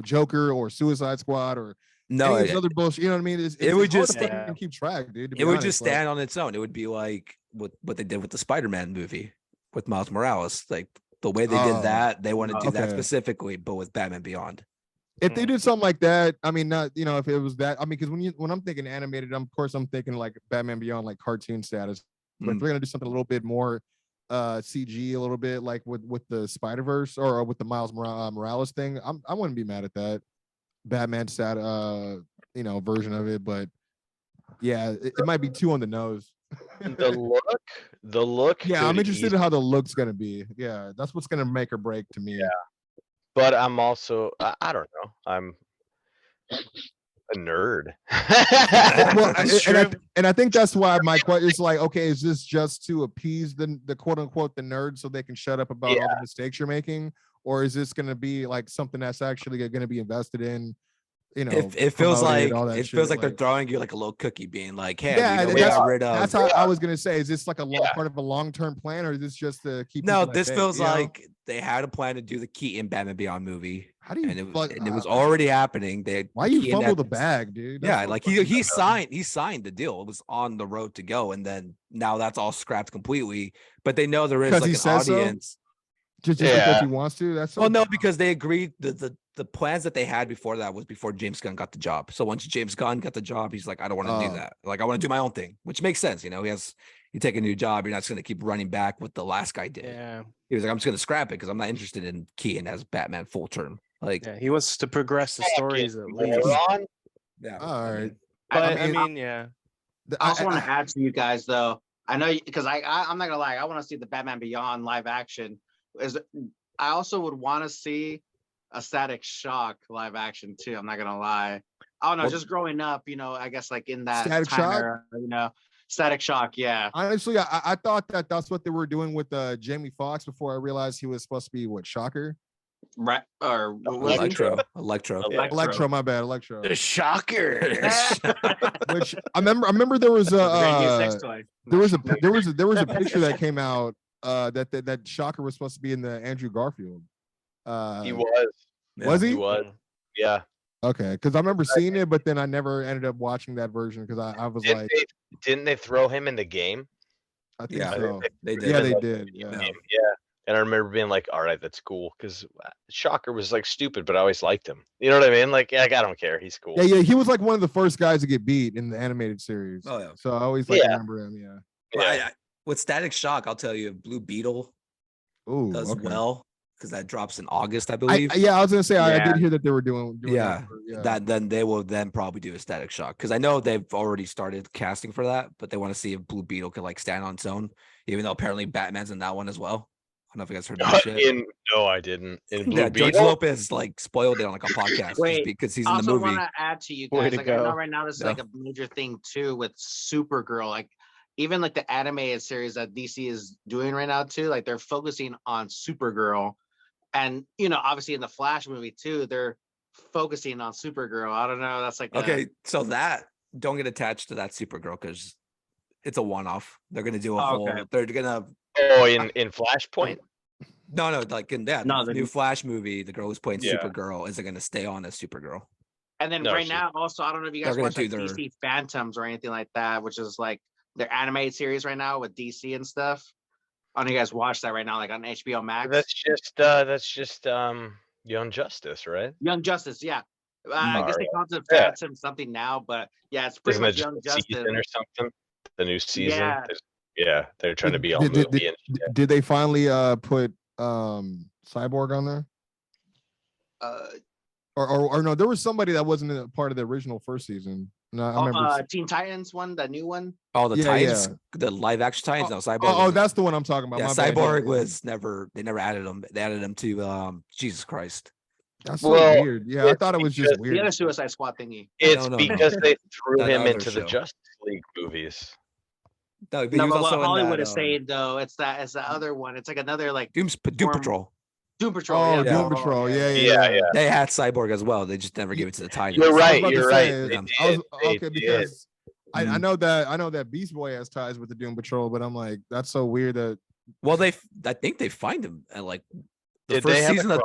Joker or Suicide Squad or No, Any of this other bullshit. You know what I mean? It would hard just to fucking keep track, dude. It would just stand on its own. It would be like what they did with the Spider-Man movie with Miles Morales. Like the way they did that, they want to do that specifically, but with Batman Beyond. If they did something like that, I mean, not if it was that, I mean, because when I'm thinking animated, of course I'm thinking like Batman Beyond, like cartoon status. But if they're gonna do something a little bit more CG, a little bit like with the Spider-Verse or with the Miles Morales thing, I wouldn't be mad at that Batman stat version of it. But yeah, it might be too on the nose. the look. Yeah, I'm interested in how the look's gonna be. Yeah, that's what's gonna make or break to me. Yeah. But I'm also, I don't know. I'm a nerd. Well, and I think that's why my question is like, okay, is this just to appease the quote unquote the nerds so they can shut up about all the mistakes you're making, or is this going to be like something that's actually going to be invested in? It feels like they're throwing you like a little cookie, being like, "Hey, we got rid of." That's how I was gonna say. Is this like a part of a long-term plan, or is this just to keep? No, this feels like they had a plan to do the Keaton Batman Beyond movie. How do you? And it was already happening. Why you fumble the bag, dude? That's like he signed the deal. It was on the road to go, and then now that's all scrapped completely. But they know there is like an audience. So? Just because he wants to. That's no, because they agreed the plans that they had before that was before James Gunn got the job. So once James Gunn got the job, he's like, I don't want to do that. Like, I want to do my own thing, which makes sense. You take a new job. You're not just going to keep running back what the last guy did. Yeah. He was like, I'm just going to scrap it because I'm not interested in Keaton as Batman full term. Like, he wants to progress the stories at least. Yeah. All right. But I mean, yeah. I also want to add to you guys though. I know because I'm not gonna lie. I want to see the Batman Beyond live action. I also would want to see a Static Shock live action too. I'm not gonna lie. I don't know. Just growing up, I guess like in that Static Shock era, Static Shock. Yeah. Honestly, I thought that's what they were doing with Jamie Foxx before I realized he was supposed to be Shocker. Right. Or Electro. My bad. Electro. The Shocker. Which I remember there was a picture that came out that Shocker was supposed to be in the Andrew Garfield. He was. Was he? He was. Yeah. Okay, because I remember seeing it, but then I never ended up watching that version because I was didn't they throw him in the game? I think so. They did. Yeah, they did. Yeah. And I remember being like, all right, that's cool. Because Shocker was like stupid, but I always liked him. You know what I mean? Like, I don't care. He's cool. Yeah. He was like one of the first guys to get beat in the animated series. Oh, yeah. So I always remember him. Yeah. Well, with Static Shock, I'll tell you, Blue Beetle does well because that drops in August, I believe. I was going to say, I did hear that they were doing that. Then they will probably do a Static Shock because I know they've already started casting for that, but they want to see if Blue Beetle can like stand on its own, even though apparently Batman's in that one as well. I don't know if you guys heard that shit. No, I didn't. In Blue George Lopez like spoiled it on like a podcast because he's in the movie. I also want to add to you guys. Like, I know right now this is like a major thing too with Supergirl. Like even like the animated series that DC is doing right now too. Like they're focusing on Supergirl, and obviously in the Flash movie too, they're focusing on Supergirl. I don't know. That's like so that don't get attached to that Supergirl because it's a one-off. They're gonna do a whole. They're gonna. Oh, in Flashpoint? No, like in that the new Flash movie, the girl who's playing Supergirl isn't going to stay on as Supergirl. And then now, also, I don't know if you guys watch like DC Phantoms or anything like that, which is like their animated series right now with DC and stuff. I don't know if you guys watch that right now, like on HBO Max. That's just Young Justice, right? Young Justice, yeah. I guess they call it Phantom something now, but yeah, it's pretty much Young Justice or something. The new season. Yeah. They're trying to be all movie. Did they finally put Cyborg on there? Or no, there was somebody that wasn't a part of the original first season. No, I remember Teen Titans one, the new one. Oh, the Titans, the live action Titans. No, Cyborg. Oh, that's the one I'm talking about. Yeah, Cyborg was never. They never added him. They added him to Jesus Christ. That's so weird. Yeah, I thought it was just weird. The other Suicide Squad thingy. It's because they threw him into the Justice League movies. No, but what Hollywood is saying though, it's the other one. It's like another like Doom Patrol. Doom Patrol. Oh, Doom Patrol. Yeah. They had Cyborg as well. They just never gave it to the Titans. You're right. Because I know that Beast Boy has ties with the Doom Patrol, but I'm like, that's so weird that. Well, I think they find him at like the first season of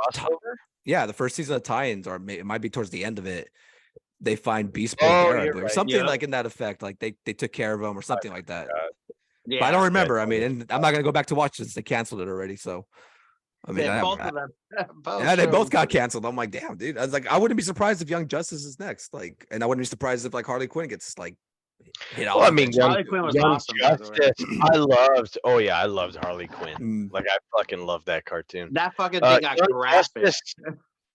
the first season of Titans, or it might be towards the end of it. they find Beast Boy Garrett or right. something like in that effect. Like they took care of him or something like that. Yeah, but I don't remember. I mean, and I'm not gonna go back to watch this. They canceled it already. So I mean, both of them. They both got canceled. I'm like, damn, dude. I was like, I wouldn't be surprised if Young Justice is next. Like, and I wouldn't be surprised if like Harley Quinn gets like hit off. Well, I mean, Harley Quinn was awesome. Justice, I loved Harley Quinn. Like, I fucking loved that cartoon. That fucking thing got graphic.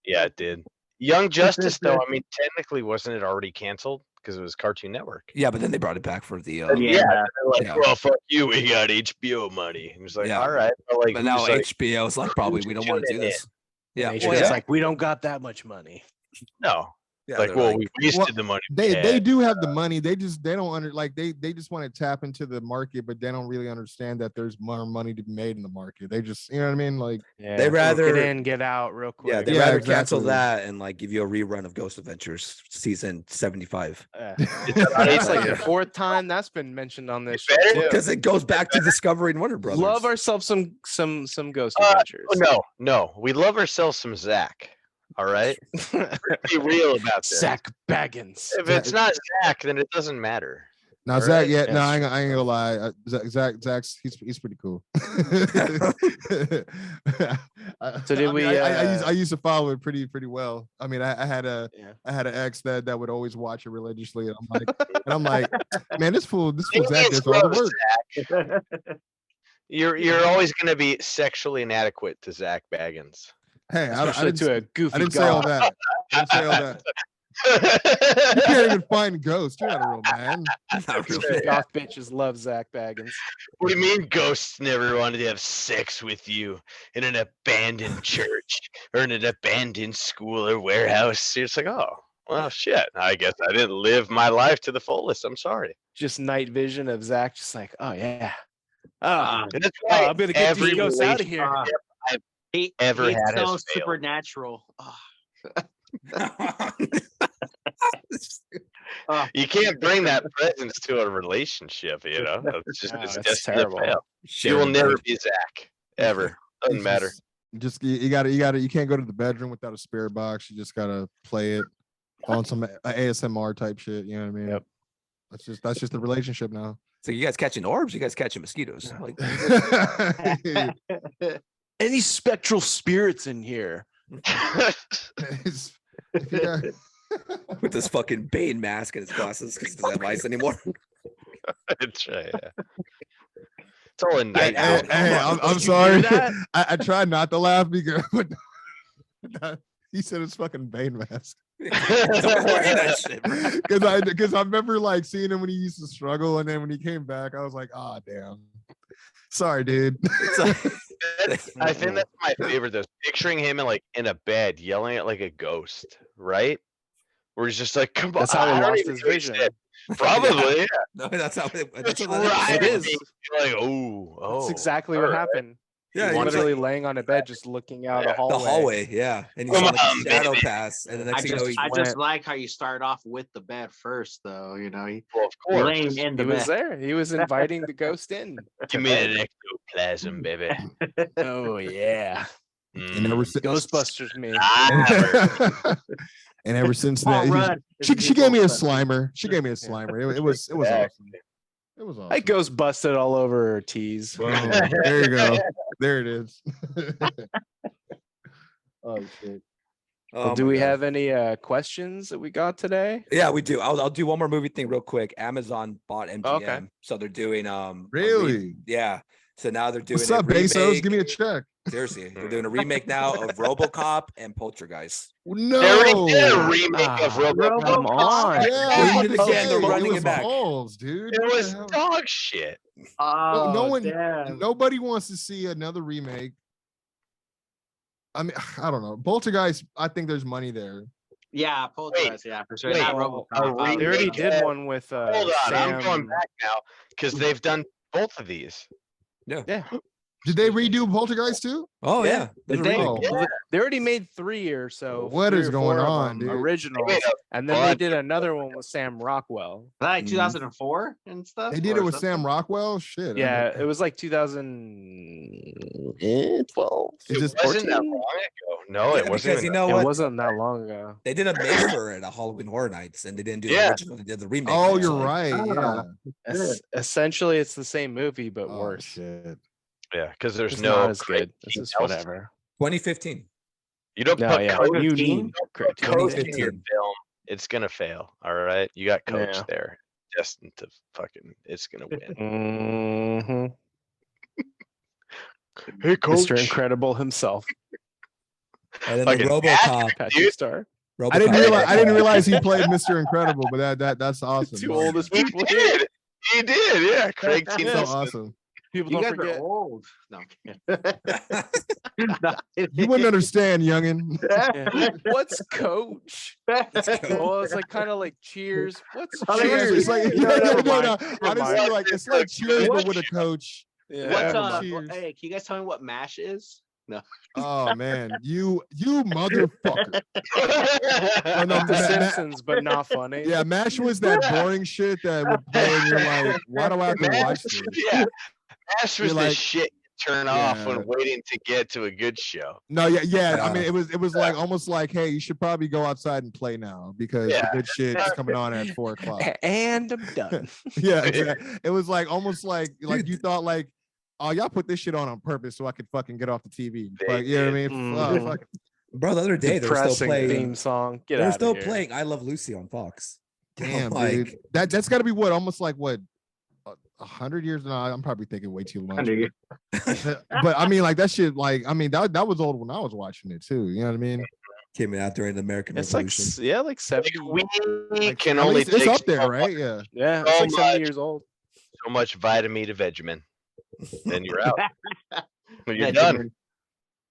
Yeah, it did. Young Justice, though, I mean, technically, wasn't it already canceled because it was Cartoon Network? Yeah, but then they brought it back for the. Well, fuck you, we got HBO money. It was like, all right, but now HBO is like, probably we don't want to do this. Yeah, it's like we don't got that much money. No. Yeah, we wasted the money. They do have the money. They don't they just want to tap into the market, but they don't really understand that there's more money to be made in the market. They just, you know what I mean? Like they rather get in, get out real quick. Yeah, they rather cancel that and like give you a rerun of Ghost Adventures season 75. It's like the fourth time that's been mentioned on this show because it goes back to Discovery and Warner Brothers. Love ourselves some Ghost Adventures. No, we love ourselves some Zach. All right, be real about this. Zach Baggins. If it's not Zach, then it doesn't matter. Now Zach, I ain't gonna lie. Zach's he's pretty cool. So did we? I used to follow it pretty well. I mean, I had an ex that would always watch it religiously, and I'm like, man, this fool Zach does all the work. You're always gonna be sexually inadequate to Zach Baggins. Hey, I didn't say all that. You can't even find Ghost. You're not a real man. Goth bitches love Zach Baggins. What do you mean ghosts never wanted to have sex with you in an abandoned church or in an abandoned school or warehouse? It's like, oh, well, shit. I guess I didn't live my life to the fullest. I'm sorry. Just night vision of Zach, just like, oh yeah. And that's why I'm gonna get these ghosts out of here. He's so supernatural. You can't bring that presence to a relationship, you know. It's just terrible. She will never be Zach ever. Doesn't matter. Just you can't go to the bedroom without a spirit box. You just gotta play it on some ASMR type shit. You know what I mean? Yep. That's just the relationship now. So you guys catching orbs? You guys catching mosquitoes? Like any spectral spirits in here? With this fucking Bane mask and his glasses because he doesn't have ice anymore. It's all in night. I'm sorry. I tried not to laugh because he said it's fucking Bane mask. Because I remember like seeing him when he used to struggle, and then when he came back, I was like, ah, damn. Sorry, dude. I think that's my favorite. Though, picturing him in a bed, yelling at like a ghost, right? Where he's just like, "Come on!" That's how he lost his vision. Probably, yeah. No, that's how it is. Like, oh, that's exactly what happened. Yeah, he's literally laying on a bed, just looking out a hallway. The hallway, yeah, and he's on the shadow pass, and the next thing you know, I just like how you start off with the bed first, though. You know, of course, laying in the bed. Was there. He was inviting the ghost in. Give me an ectoplasm, baby. Oh yeah. Ghostbusters, me. And ever since then, she gave me a Slimer. She gave me a Slimer. It was awesome. It was awesome. I ghost busted all over her tees. There you go. There it is. Oh shit. Well, do we have any questions that we got today? Yeah, we do. I'll do one more movie thing real quick. Amazon bought MGM, okay. So they're doing really? Yeah. So now they're doing. What's up, Bezos? Give me a check. Seriously, they're doing a remake now of RoboCop and Poltergeist. No, they already did a remake of RoboCop. Come on, yeah, they're running it back. Balls, dude. It was dog shit. Nobody wants to see another remake. I mean, I don't know. Poltergeist, I think there's money there. Yeah, Poltergeist, yeah, for sure. Not RoboCop. They already did one with Hold on, Sam. I'm going back now because they've done both of these. Yeah. Did they redo Poltergeist too? Oh yeah, They already made 3 or so. What is going on, dude? Originals, and then they did another one with Sam Rockwell. Like 2004 and stuff. They did it with Sam Rockwell. Shit. Yeah, it was like 2012. Is this wasn't that long ago? No, it wasn't. Because you know what? It wasn't that long ago. They did a makeover at a Halloween Horror Nights, and they didn't do the original. They did the remake. Oh, you're right. Yeah. Essentially, it's the same movie but worse. Shit. Yeah, because there's It's no not as good. This is whatever. 2015. You don't No, put yeah, coach you in need your 2015. film. It's gonna fail. All right, you got coach there, destined to fucking. It's gonna win. Mm-hmm. Hey, coach. Mr. Incredible himself. And then Fucking the RoboCop. Patrick Star. I didn't realize he played Mr. Incredible, but that's awesome. Two oldest He people here. did. He did. Yeah, Craig T. So Nelson. awesome. People You don't guys forget. are old. No. You wouldn't understand, youngin. Yeah. What's Coach? Well, it's like kind of like Cheers. What's Oh, Cheers? It's like No, never mind. honestly, mind. like it's like Cheers, but with a coach. What's Yeah. Cheers. hey, can you guys tell me what MASH is? No. Oh man, you motherfucker. Oh, no, The Simpsons, but not funny. Yeah, MASH was that boring shit that would play, and you're like, why do I have to watch this? Yeah, MASH was You're the like- shit you turn off Yeah. when waiting to get to a good show. No, yeah. I mean, it was like almost like, hey, you should probably go outside and play now because the good shit is coming on at 4:00. And I'm done. Yeah, it was like almost like you thought like, oh, y'all put this shit on purpose so I could fucking get off the TV. Like, you know what I mean? Mhm. Fuck. Bro, the other day they were still Depressing playing. theme song. Get They were out still of here. playing "I Love Lucy" on Fox. Damn, Like- dude. That's got to be what, almost like what, 100 years? No, I'm probably thinking way too much. But I mean, like that shit. Like, I mean, that was old when I was watching it too. You know what I mean? Came out during the American It's like Revolution. like 70. We can At only least it's take up there, so right? Yeah. Yeah, so it's like 70 much. years old. So much vitamin to Vegemin, then you're out. You're done.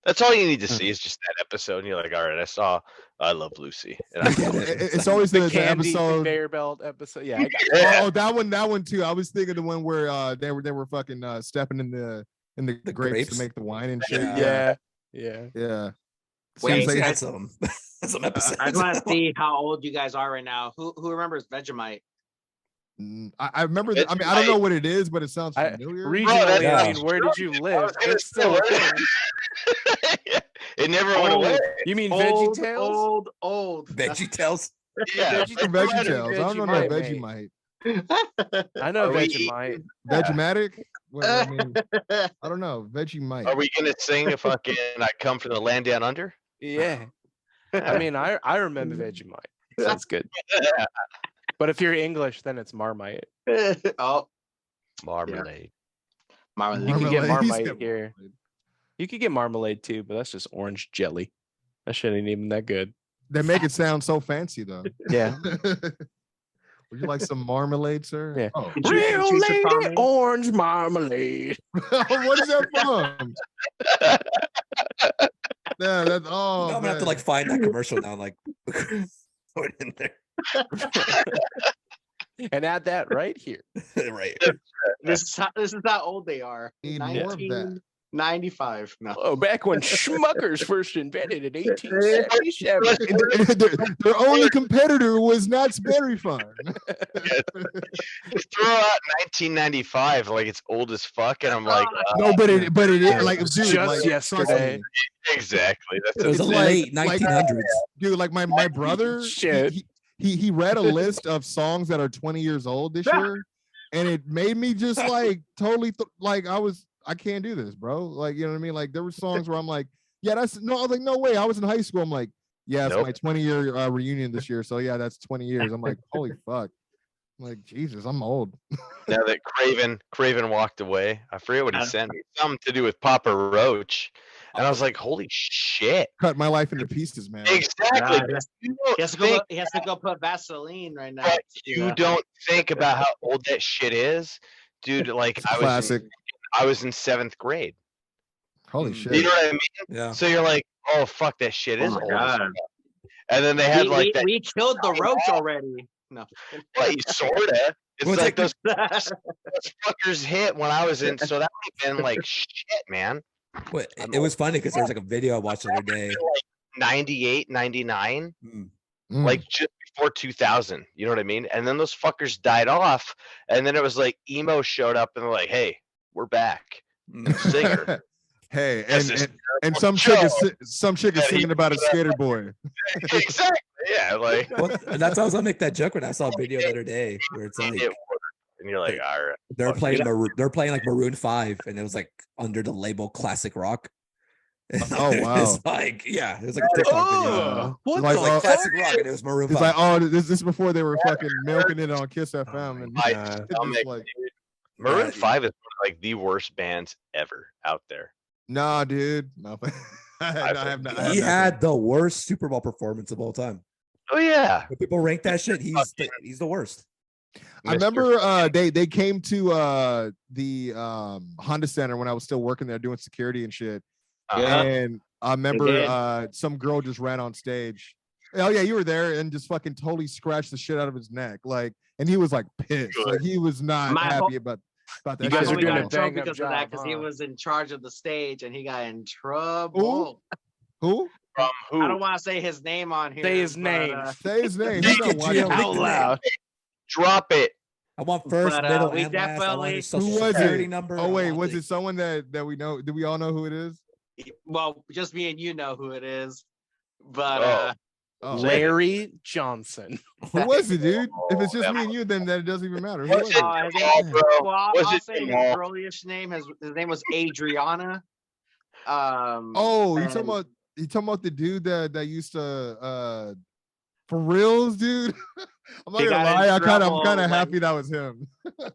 That's all you need to see is just that episode, and you're like, all right, I saw I Love Lucy. And I get it. It's always the Candy episode. conveyor belt episode. Yeah, I got it. Yeah. Oh, that one too. I was thinking the one where they were fucking stepping in the grapes grapes? to make the wine and shit. Yeah. Yeah. Wait, Seems like- That's some episodes. I just want to see how old you guys are right now. Who remembers Vegemite? I remember. I mean, I don't know what it is, but it sounds familiar. Regionally, Yeah. I mean, where did you live? gonna It's still a say, thing. It never went away. You mean Old, VeggieTales? old. Veggie Tales. Yeah. VeggieTales. I don't know Vegemite, Vegemite. I know Are we Vegemite. Vegematic. Well, I mean, I don't know. Vegemite. Are we gonna sing a fucking "I Come from the Land Down Under"? Yeah. I mean, I remember Vegemite. That's good. But if you're English, then it's Marmite. Oh, Marmalade. You can get Marmalade. Marmite here. You could get marmalade too, but that's just orange jelly. That shit ain't even that good. They make it sound so fancy though. Yeah. Would you like some marmalade, sir? Yeah. Oh. Real lady orange marmalade. What is that from? Yeah, that's I'm gonna have to like find that commercial now, and, like throw it in there. And add that right here. Right. this is how old they are. Need more of that. 1995. No. Oh, back when Schmuckers first invented in 1877. Their only competitor was Knott's Berry Farm. Just throw out 1995 like it's old as fuck, and I'm like, No, but it is like was dude, just like, yesterday. exactly. That's It was It's the like- late 1900s. dude, like my brother, Shit. he read a list of songs that are 20 years old this year, and it made me just like totally like I can't do this, bro. Like, you know what I mean? Like there were songs where I'm like, yeah, that's no, I was like, no way. I was in high school. I'm like, yeah, it's Nope. my 20-year reunion this year. So yeah, that's 20 years. I'm like, holy fuck. I'm like, Jesus, I'm old. now that Craven walked away. I forget what he sent me. Something to do with Papa Roach. And I was like, holy shit. Cut my life into pieces, man. Exactly. God, You don't He has to think go. He has to go put Vaseline right now. that you don't think about how old that shit is. Dude, like It's a classic. I was in 7th grade. Holy Mm. shit. You know what I mean? Yeah. So you're like, oh fuck, that shit is Oh my old. as God. fuck. And then they had like that. we killed the roach already. No. Well, sorta. It's like those fuckers hit when I was in. So that would have been like shit, man. But it was funny because there was like a video I watched the other day. Like 98, 99, like just before 2000. You know what I mean? And then those fuckers died off, and then it was like emo showed up, and they're like, "Hey, we're back." And the singer. Hey, and some chick is singing about a skater boy. Exactly. Yeah, like. Well, and that's how I was gonna make that joke when I saw a video the other day where it's like, and you're like, all right. They're playing like Maroon 5, and it was like under the label classic rock. Oh wow! It's like, yeah, it was like a TikTok video. What like, classic rock, and it was Maroon 5. It's like, oh, this is before they were fucking milking it on Kiss FM, and Maroon 5 is like the worst bands ever out there. Nah, dude. No. He had the worst Super Bowl performance of all time. Oh yeah. When people rank that shit, he's the worst. I remember they came to the Honda Center when I was still working there doing security and shit. And I remember some girl just ran on stage. Oh yeah, you were there, and just fucking totally scratched the shit out of his neck. Like, and he was like pissed. Good. Like he was not happy about that. You guys are doing a bang because job, of that, because he was in charge of the stage and he got in trouble. Who? From who? I don't want to say his name on here. Say his name. Say his name. Out loud. Drop it. I want first, middle, we and last. I want his social who was security it? number. Oh wait, was it someone that we know? Do we all know who it is? Well, just me and you know who it is. But Larry Johnson. Who was it, dude? If it's just me and you, then it doesn't even matter. Was it I'll say his girlish name. His name was Adriana. You talking about the dude that used to for reals, dude? I'm not gonna lie, I'm kind of happy that was him.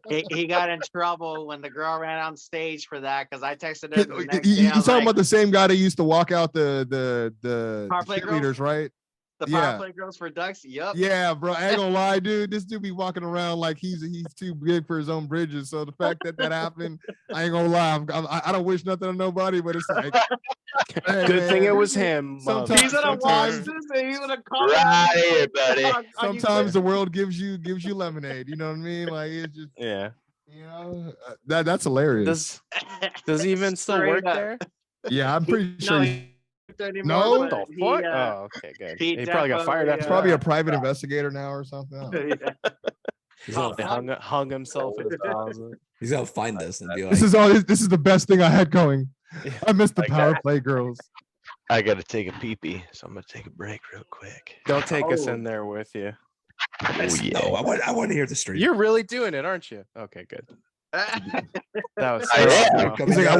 he got in trouble when the girl ran on stage for that, because I texted her the next You day. talking about the same guy that used to walk out the cheerleaders, right? The power play girls for Ducks. Yep. Yeah, bro. I ain't gonna lie, dude. This dude be walking around like he's too big for his own bridges. So the fact that happened, I ain't gonna lie. I don't wish nothing on nobody, but it's like, hey, good thing it was him. He's gonna watch this and he's gonna call right, buddy. Sometimes the world gives you lemonade. You know what I mean? Like it's just You know, that's hilarious. Does he even still work there? Yeah, I'm pretty sure. Anymore, no, what the fuck? Oh, okay, good. He probably got fired after. Probably a private investigator now or something. He's hung himself in the closet. He's gonna find us and be like, "This is the best thing I had going. I missed the power play girls." I gotta take a pee-pee, so I'm gonna take a break real quick. Don't take us in there with you. No, I want to hear the stream. You're really doing it, aren't you? Okay, good. That was He's like, I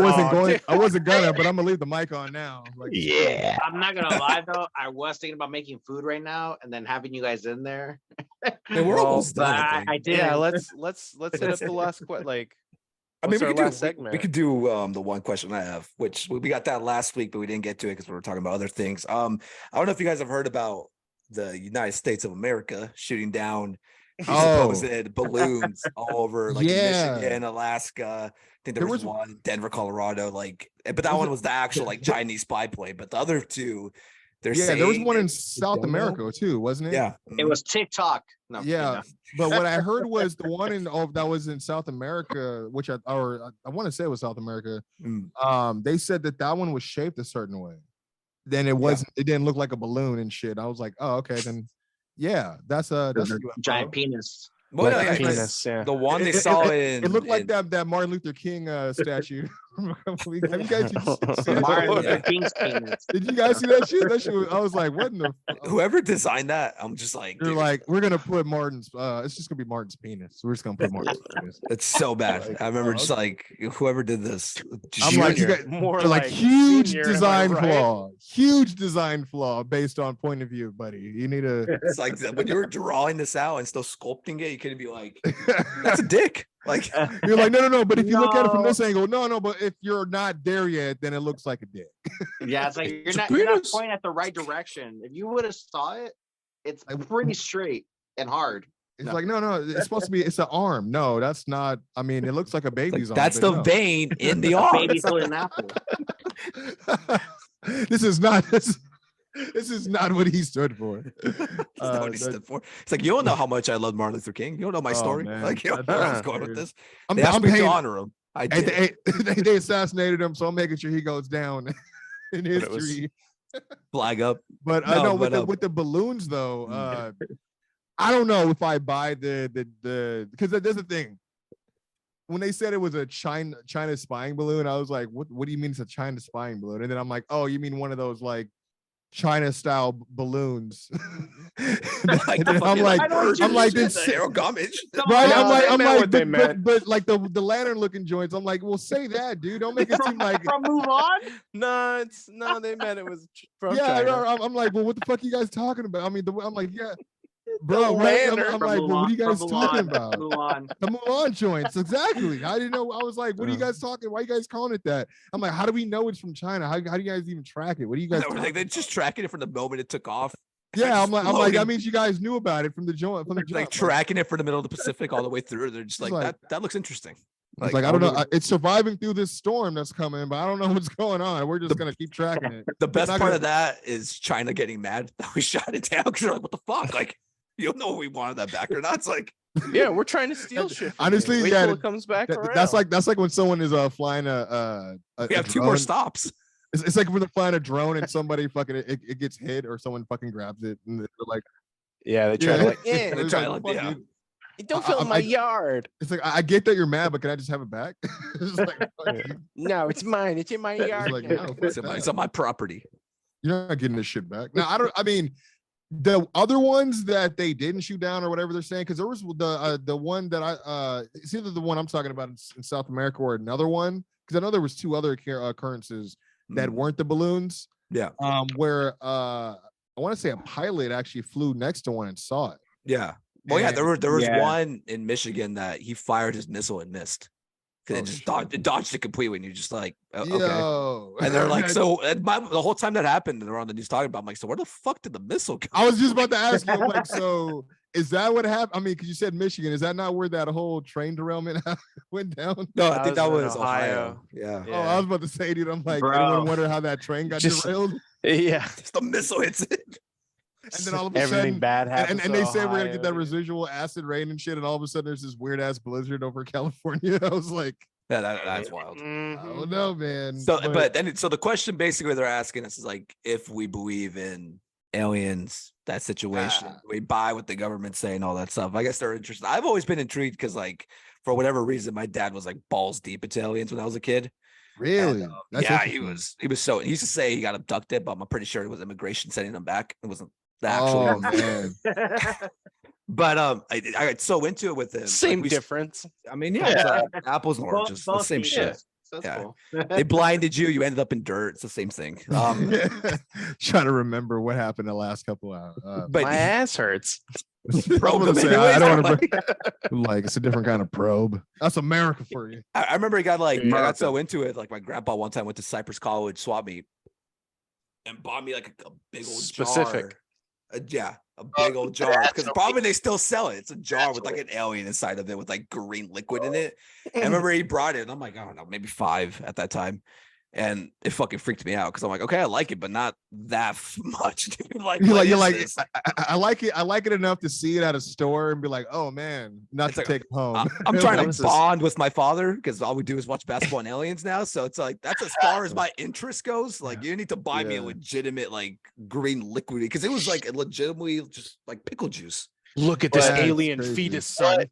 wasn't gonna, but I'm gonna leave the mic on now. Like, yeah. I'm not gonna lie though, I was thinking about making food right now and then having you guys in there. Hey, we're almost done. I did. Yeah, let's hit up the last segment. We could do the one question I have, which we got that last week, but we didn't get to it because we were talking about other things. I don't know if you guys have heard about the United States of America shooting down supposed balloons all over Michigan, Alaska. I think there was one in Denver, Colorado. But that one was the actual Chinese spy plane. But the other two, there was one in South America too, wasn't it? Yeah, it was TikTok. No, but what I heard was the one that was in South America, which I want to say it was South America. They said that one was shaped a certain way. Then it wasn't. It didn't look like a balloon and shit. I was like, oh, okay, then. Yeah, that's a giant penis. Well, penis, yeah. The one they saw it looked like that Martin Luther King statue. Have you guys seen Martin Luther King's penis? Did you guys see that shit? That shit I was like, what in the whoever designed that, I'm just like, they're like, we're gonna put Martin's it's just gonna be Martin's penis. We're just gonna put Martin's penis. It's so bad. I remember just like whoever did this. I'm like, you got more like huge design flaw. Huge design flaw based on point of view, buddy. You need to it's like when you were drawing this out and still sculpting it, you couldn't be like, that's a dick. Like you're like, no, but if you look at it from this angle, no, but if you're not there yet, then it looks like a dick. Yeah, it's like you're not pointing at the right direction. If you would have saw it, it's pretty straight and hard. It's like no, it's supposed to be. It's an arm. No, that's not. I mean, it looks like a baby's arm. That's the vein in the arm. Baby's holding an apple. This is not. This is not what he stood for. That's what he stood for. It's like, you don't know how much I love Martin Luther King. You don't know my story. Man. Like, you know where I was going with this. I'm paying to honor him. I did. They assassinated him, so I'm making sure he goes down in history. Flag up. But I know with the balloons though, I don't know if I buy the because there's a thing. When they said it was a China spying balloon, I was like, what do you mean it's a China spying balloon? And then I'm like, oh, you mean one of those like China style balloons? I'm like this Zero garbage. Right? I'm like, but like the lantern looking joints. I'm like, well, say that, dude. Don't make it seem like move on. No, they meant it was from China. I'm like, well, what the fuck are you guys talking about? I mean, I'm like, yeah. Bro, right? I'm like, well, what are you guys talking about? The Mulan joints, exactly. I didn't know. I was like, what are you guys talking? Why are you guys calling it that? I'm like, how do we know it's from China? How do you guys even track it? What do you guys? Like they're just tracking it from the moment it took off. Yeah, I'm like, that means you guys knew about it from the joint. Like tracking it from the middle of the Pacific all the way through. They're just like that looks interesting. Like I don't know. It's surviving through this storm that's coming, but I don't know what's going on. We're just gonna keep tracking it. The best part of that is China getting mad that we shot it down because they're like, what the fuck? Like, you don't know if we wanted that back or not. It's like, yeah, we're trying to steal shit. Honestly, yeah, it comes back. That's like when someone is flying we have 2 more stops. It's like when they're flying a drone and somebody fucking it gets hit or someone fucking grabs it and they're like, yeah, they try to like, yeah, they try to like, yeah. You don't fill in my yard. It's like, I get that you're mad, but can I just have it back? It's like, no, it's mine. It's in my yard. It's, like, no, it's on my property. You're not getting this shit back. Now, I mean, the other ones that they didn't shoot down or whatever they're saying, because there was the one that it's either the one I'm talking about in South America or another one, because I know there was 2 other occurrences that weren't the balloons. Yeah. Where I want to say a pilot actually flew next to one and saw it. Yeah. Well, yeah, there was one in Michigan that he fired his missile and missed. Because it dodged it completely, and you're just like, okay. Yo. And they're like, so the whole time that happened, and they're on the news talking about, I'm like, so where the fuck did the missile go? I was just about to ask you, I'm like, so is that what happened? I mean, because you said Michigan, is that not where that whole train derailment went down? No, I think that was Ohio. Yeah. Oh, I was about to say, dude, I'm like, anyone wonder how that train got derailed? Yeah. Just the missile hits it. And then all of a everything sudden, bad happens. And they say we're gonna get that residual acid rain and shit, and all of a sudden there's this weird ass blizzard over California. I was like, yeah, that's wild. I don't know, man. So, but the question basically they're asking us is like, if we believe in aliens, that situation, we buy what the government's saying, all that stuff. I guess they're interested. I've always been intrigued because, like, for whatever reason, my dad was like balls deep into aliens when I was a kid. Really? And, yeah, he was so. He used to say he got abducted, but I'm pretty sure it was immigration sending him back. It wasn't the actual. Man. But I got so into it with him. Same difference. I mean, yeah. It's apples and oranges, the same shit. Cool. They blinded you. You ended up in dirt. It's the same thing. Trying to remember what happened the last couple hours. But my ass hurts. I don't want to like it's a different kind of probe. That's America for you. I remember he got like I got so into it. Like my grandpa one time went to Cypress College swap meet and bought me like a big old specific. Jar. A big old jar. Because probably they still sell it. It's a jar with like an alien inside of it with like green liquid in it. I remember he brought it, and I'm like, I don't know, maybe 5 at that time. And it fucking freaked me out because I'm like, okay, I like it, but not that much. Dude. Like, you're like, I like it. I like it enough to see it at a store and be like, oh man, not it's to like, take it home. I'm trying to bond with my father because all we do is watch basketball and aliens now. So it's like that's as far as my interest goes. Like you need to buy me a legitimate like green liquid because it was like legitimately just like pickle juice. Look at this alien fetus, son.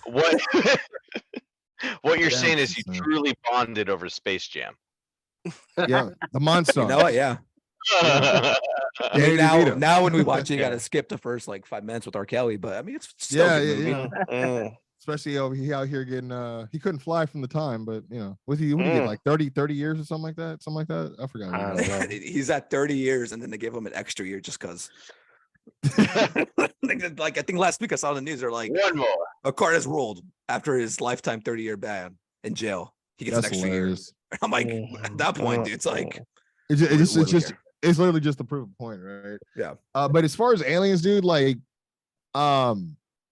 What you're saying is you truly bonded over Space Jam. Yeah, the monster. You know what? Yeah. I mean, now when we watch it, you got to skip the first like 5 minutes with R. Kelly, but I mean, it's still yeah. Especially he out here getting he couldn't fly from the time, but you know, what did he get like 30 years or something like that? I forgot. He's at 30 years, and then they gave him an extra year just because. Like I think last week I saw the news. They're like, one more. A card has rolled after his lifetime 30-year ban in jail. He gets an extra year. I'm like, at that point, dude, it's like it's literally just to prove a point, right? Yeah. But as far as aliens, dude, like, I've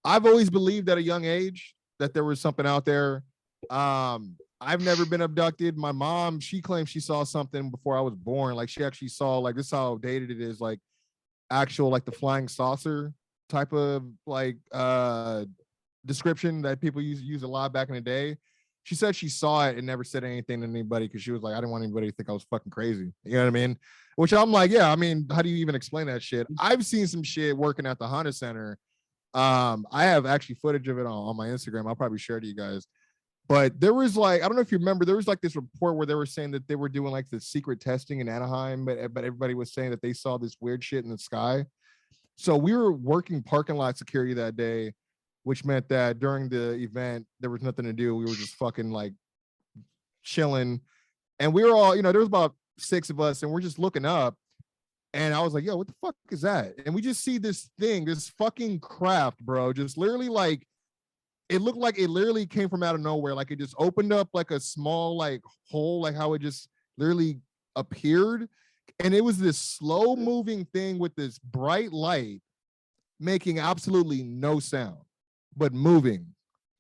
always believed at a young age that there was something out there. I I've never been abducted. My mom, she claims she saw something before I was born. Like she actually saw, like, this is how dated it is, like actual, like the flying saucer type of like description that people use a lot back in the day. She said she saw it and never said anything to anybody because she was like, I didn't want anybody to think I was fucking crazy. You know what I mean? Which I'm like, yeah, I mean, how do you even explain that shit? I've seen some shit working at the Honda Center. I have actually footage of it on my Instagram. I'll probably share it to you guys. But there was like, I don't know if you remember, there was like this report where they were saying that they were doing like the secret testing in Anaheim, but everybody was saying that they saw this weird shit in the sky. So we were working parking lot security that day, which meant that during the event, there was nothing to do. We were just fucking like chilling. And we were all, there was about 6 of us and we're just looking up. And I was like, yo, what the fuck is that? And we just see this thing, this fucking craft, bro, just literally like, it looked like it literally came from out of nowhere. Like it just opened up like a small like hole, like how it just literally appeared. And it was this slow moving thing with this bright light making absolutely no sound, but moving.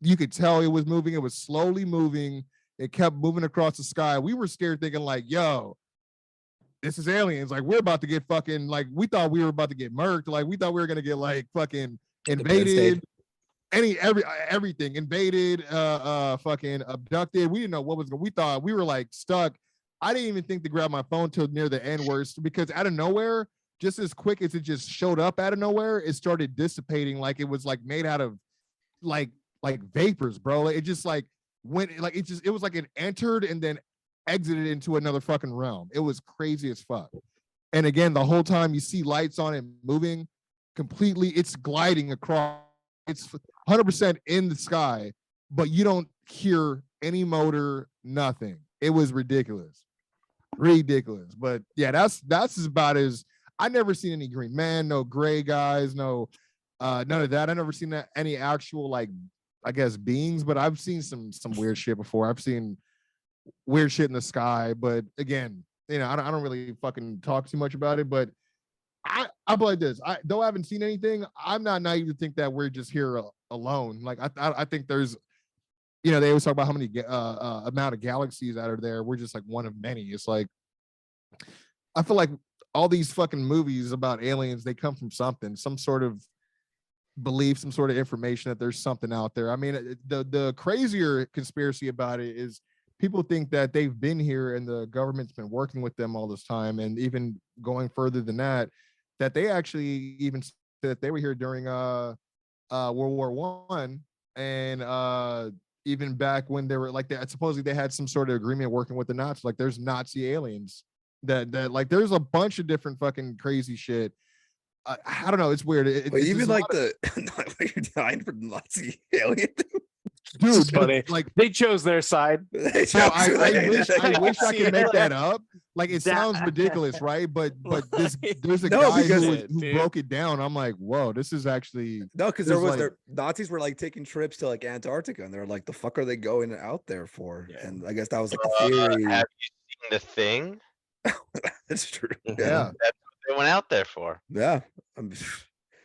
You could tell it was moving. It was slowly moving. It kept moving across the sky. We were scared thinking like, yo, this is aliens. Like we're about to get fucking, like we thought we were about to get murked. Like we thought we were going to get like fucking invaded. Everything invaded, fucking abducted. We didn't know what was going. We thought we were like stuck. I didn't even think to grab my phone till near the end worst because out of nowhere, just as quick as it just showed up out of nowhere, it started dissipating like it was like made out of like vapors, bro. It just like went like it was like it entered and then exited into another fucking realm. It was crazy as fuck. And again, the whole time you see lights on it moving completely, it's gliding across. It's 100% in the sky, but you don't hear any motor, nothing. It was ridiculous. But yeah, that's about as I never seen any green man, no gray guys, no none of that. I never seen any actual like I guess beings, but I've seen some weird shit before. I've seen weird shit in the sky, but again, I don't really fucking talk too much about it, but I'm like this. Though I haven't seen anything, I'm not naive to think that we're just here alone. Like I think there's, they always talk about how many amount of galaxies that are there. We're just like one of many. It's like I feel like all these fucking movies about aliens, they come from something, some sort of belief, some sort of information that there's something out there. I mean, the crazier conspiracy about it is people think that they've been here and the government's been working with them all this time, and even going further than that they actually even said that they were here during World War I, and even back when they were like supposedly they had some sort of agreement working with the Nazis. Like there's Nazi aliens that like there's a bunch of different fucking crazy shit. I don't know. It's weird. Even like you're dying for the Nazi alien. Dude, it's funny. Like they chose their side. I wish I could make that up. Like it sounds ridiculous, right? But there's a guy who broke it down. I'm like, whoa, this is actually because there was Nazis were like taking trips to like Antarctica, and they're like, the fuck are they going out there for? Yeah. And I guess that was like the theory. Have you seen The Thing? That's true. Yeah, that's what they went out there for. Yeah.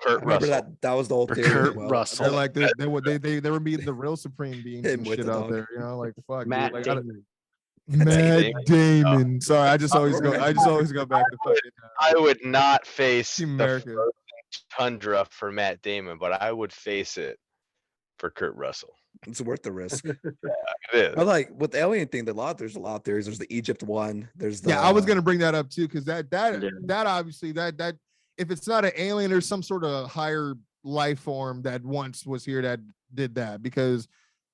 Kurt Russell. That was the whole theory. Kurt Russell. They're like they were meeting the real supreme beings and shit out there. Like fuck. Matt dude, Damon. Matt Damon. Sorry, I just always go back to fucking. I would not face America. the frozen tundra for Matt Damon, but I would face it for Kurt Russell. It's worth the risk. It is. But like with the alien thing, there's a lot of theories. There's the Egypt one. There's the I was gonna bring that up too, because that obviously that if it's not an alien, there's some sort of higher life form that once was here that did that, because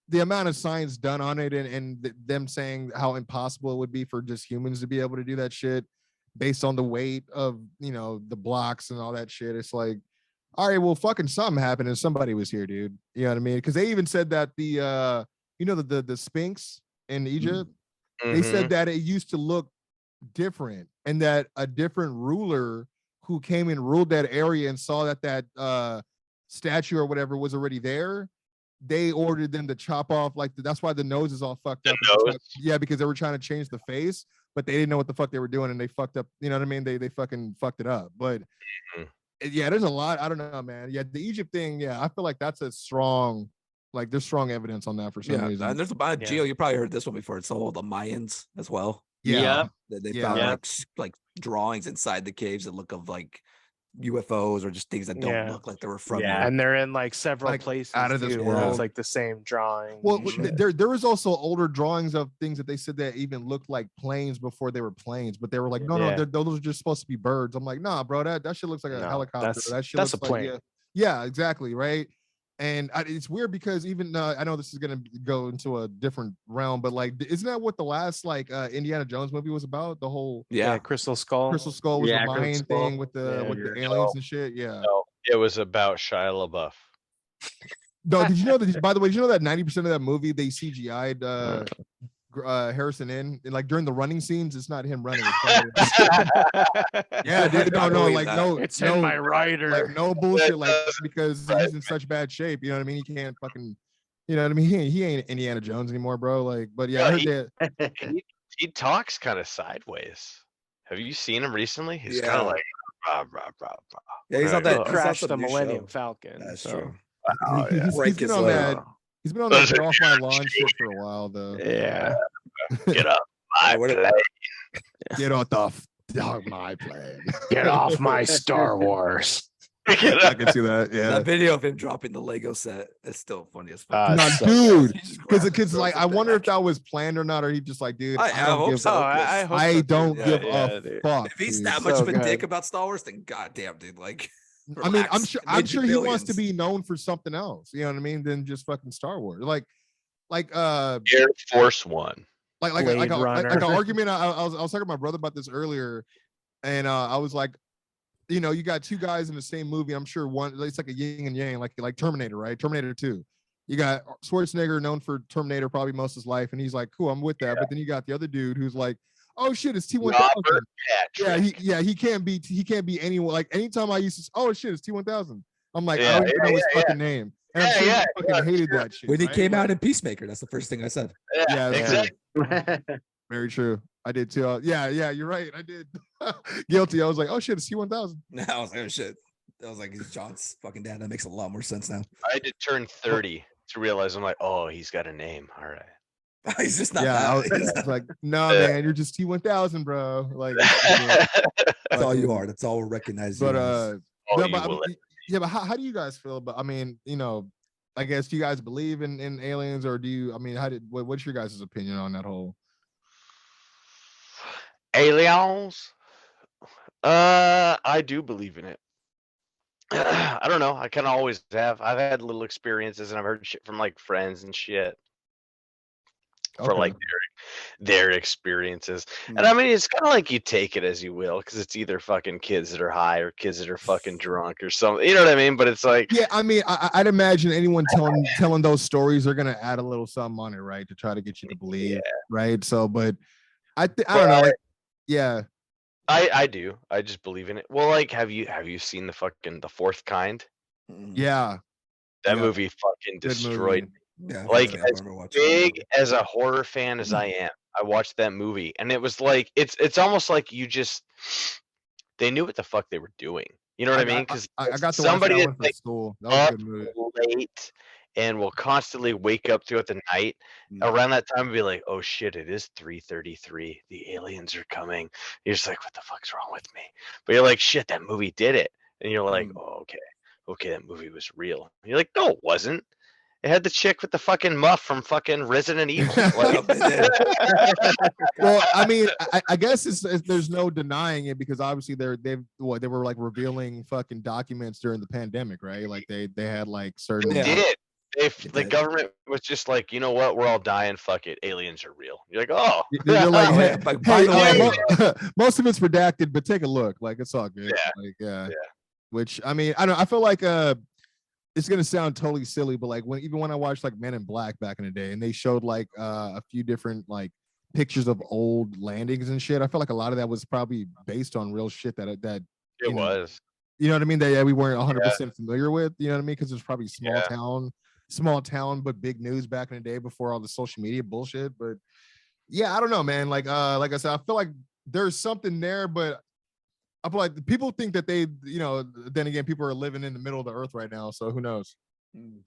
the amount of science done on it and them saying how impossible it would be for just humans to be able to do that shit based on the weight of, the blocks and all that shit. It's like, all right, well, fucking something happened and somebody was here, dude. You know what I mean? Because they even said that the Sphinx in Egypt, they said that it used to look different and that a different ruler who came and ruled that area and saw that statue or whatever was already there, they ordered them to chop off that's why the nose is all fucked up. Yeah, because they were trying to change the face, but they didn't know what the fuck they were doing and they fucked up. You know what I mean? They fucking fucked it up. But yeah, there's a lot. I don't know, man. Yeah, the Egypt thing. Yeah, I feel like that's a strong Like there's strong evidence on that for some reason. And there's about Geo. You probably heard this one before. It's all the Mayans as well. Yeah. They found like drawings inside the caves that look of like UFOs or just things that don't look like they were from here. And they're in like several places out of this where world. it's like the same drawing. Well, there was also older drawings of things that they said that even looked like planes before they were planes, but they were like, no, those are just supposed to be birds. I'm like, nah, bro, that shit looks like a helicopter. That shit that's looks a plane. Like, yeah, exactly, right. And it's weird because even I know this is gonna go into a different realm, but like, isn't that what the last like Indiana Jones movie was about? The whole Crystal Skull. Crystal Skull was the Mayan thing with the aliens and shit. Yeah, no, it was about Shia LaBeouf. No, did you know that? By the way, did you know that 90% of that movie they CGI'd Harrison in like during the running scenes? It's not him running. Yeah, dude, it's in my writer. Like no bullshit, like because he's in such bad shape. You know what I mean? He can't fucking. You know what I mean? He ain't Indiana Jones anymore, bro. Like, but yeah, I heard that. He talks kind of sideways. Have you seen him recently? He's kind of like, rah, rah, rah, rah. Yeah, he's on that. Crash the Millennium Falcon. That's true. He's been on that. He's been on that get off my lawn shit for a while, though. Yeah. Get up my plane. Get off my plane. Get off my Star Wars. I can see that. Yeah. That video of him dropping the Lego set is still funny as fuck. Dude. Because the kid's like, I wonder if that was planned or not, or he just like, dude, I hope so. I don't give a fuck. If he's that much of a dick about Star Wars, then goddamn, dude, like. Relax. I mean, I'm sure he wants to be known for something else, you know what I mean, than just fucking Star Wars. Like Air Force One. Like an argument. I was talking to my brother about this earlier, and I was like, you know, you got two guys in the same movie. I'm sure one, it's like a yin and yang, like Terminator, right? Terminator 2. You got Schwarzenegger, known for Terminator probably most of his life, and he's like, cool, I'm with that. But then you got the other dude who's like, oh shit, it's T-1000. He can't be anyone. Like anytime I used to, oh shit, it's T-1000. I'm like, I don't even know his fucking name. And I'm sure he fucking hated that shit. When he came out in Peacemaker, that's the first thing I said. Yeah, exactly. Very true. I did too. Yeah, you're right. I did. Guilty. I was like, oh shit, it's T-1000. I was like, oh shit. I was like, he's John's fucking dad. That makes a lot more sense now. I had to turn 30 to realize I'm like, oh, he's got a name. All right. He's just not. Yeah, I was like, no, man, you're just T-1000, bro. Like, that's all you are. That's all we're recognizing. But but how do you guys feel about? I mean, you know, I guess do you guys believe in aliens, or do you? I mean, what's your guys' opinion on that whole aliens? I do believe in it. I don't know. I kind of always have. I've had little experiences, and I've heard shit from like friends and shit. For like their experiences. And I mean, it's kind of like you take it as you will, because it's either fucking kids that are high or kids that are fucking drunk or something, you know what I mean? But it's like, yeah, I mean, I'd imagine anyone telling those stories, they're gonna add a little something on it, right, to try to get you to believe, right? So, but I don't know, like, yeah, I do. I just believe in it. Well, like, have you seen the Fourth Kind? Yeah, that movie fucking destroyed me. Yeah, like as big as a horror fan as I am, I watched that movie, and it was like it's almost like they knew what the fuck they were doing. You know what I mean? Because I got to somebody watch that one from school. That was a good movie. Late and will constantly wake up throughout the night. Around that time, be like, oh shit, it is 3:33. The aliens are coming. You're just like, what the fuck's wrong with me? But you're like, shit, that movie did it, and you're like, oh, okay, that movie was real. And you're like, no, it wasn't. It had the chick with the fucking muff from fucking Resident Evil. Well, I mean, I guess there's no denying it, because obviously they were like revealing fucking documents during the pandemic, right? Like they had like certain. They did. The government was just like, you know what? We're all dying. Fuck it. Aliens are real. You're like, oh. You're like, hey, by the way, most of it's redacted, but take a look. Like, it's all good. Yeah. Like, yeah. Which, I mean, I don't know. I feel like it's gonna sound totally silly, but like even when I watched like Men in Black back in the day, and they showed like a few different like pictures of old landings and shit, I felt like a lot of that was probably based on real shit that it was. You know what I mean? That we weren't 100% familiar with. You know what I mean? Because it was probably small town, but big news back in the day before all the social media bullshit. But yeah, I don't know, man. Like I said, I feel like there's something there, but I feel like people think that they, you know, then again, people are living in the middle of the earth right now, so who knows?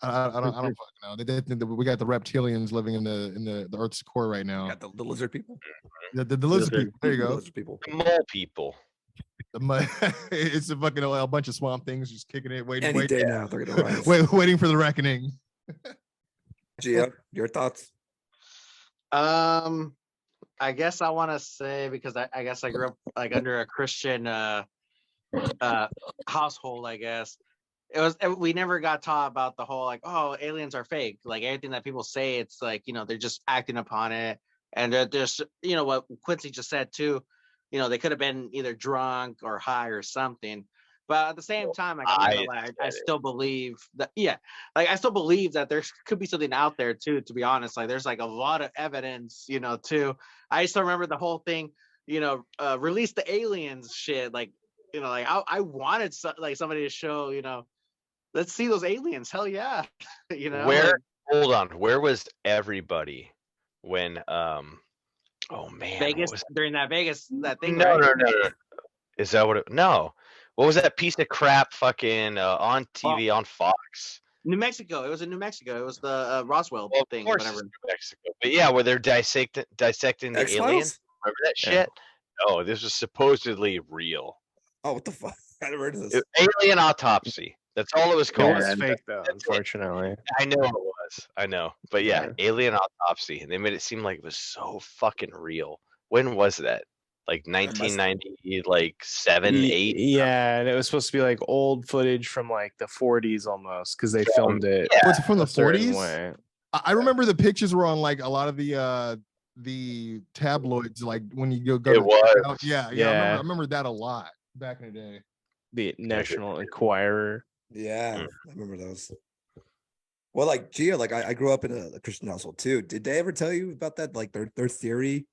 I don't fucking know. We got the reptilians living in the Earth's core right now. Got the lizard people. The lizard people. There you go. Lizard people. The mole people. It's a fucking a bunch of swamp things just kicking it, waiting now they're gonna rise. waiting for the reckoning. Gia, your thoughts? I guess I want to say, because I guess I grew up like under a Christian household. I guess we never got taught about the whole like, oh, aliens are fake. Like everything that people say, it's like, they're just acting upon it, and they're just, what Quincy just said too. They could have been either drunk or high or something. But at the same time, like, I still believe that, I still believe that there could be something out there too, to be honest. Like there's like a lot of evidence, too. I still remember the whole thing, release the aliens shit. Like, I wanted somebody to show, let's see those aliens. Hell yeah. Hold on. Where was everybody when, oh man, Vegas, during that thing? No, right? no. Is that what it, no. What was that piece of crap fucking on TV on Fox? New Mexico. It was in New Mexico. It was the Roswell thing. Of course, Whatever. New Mexico. But yeah, where they're dissecting the aliens. Remember that shit? No, this was supposedly real. Oh, what the fuck? I never heard of this. Alien autopsy. That's all it was called. It was fake though, unfortunately. I know it was. I know. But yeah, alien autopsy. And they made it seem like it was so fucking real. When was that? Like 1990, like 7, 8. Yeah, and it was supposed to be like old footage from like the 40s almost, because they filmed it. Yeah. What's from the 40s? I remember the pictures were on like a lot of the tabloids, like when you go. It was. Yeah. I remember that a lot back in the day. The National Enquirer. Yeah, I remember those. Well, like Gia, like I grew up in a Christian household too. Did they ever tell you about that? Like their theory?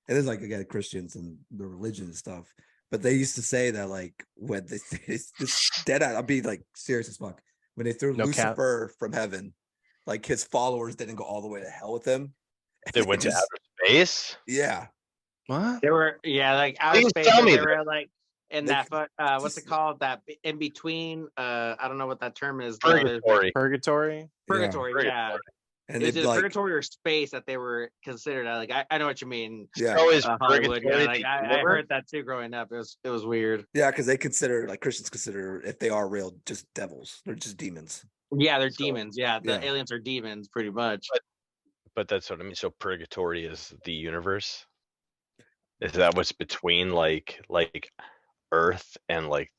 It is like, again, Christians and the religion and stuff, but they used to say that like when it's dead out, I'll be like serious as fuck. When they threw Lucifer from heaven, like his followers didn't go all the way to hell with him. They went to outer space. Yeah. What? They were like outer space. They were like in that what's it called? That in between. I don't know what that term is. Purgatory. Yeah. And it's like purgatory or space that they were considered. Like I know what you mean. Yeah, Hollywood. Yeah, like I heard that too growing up. It was weird. Yeah, because they consider, like Christians consider, if they are real, just devils. They're just demons. Yeah, they're demons. Yeah, the aliens are demons, pretty much. But that's what I mean. So purgatory is the universe. Is that what's between like Earth and like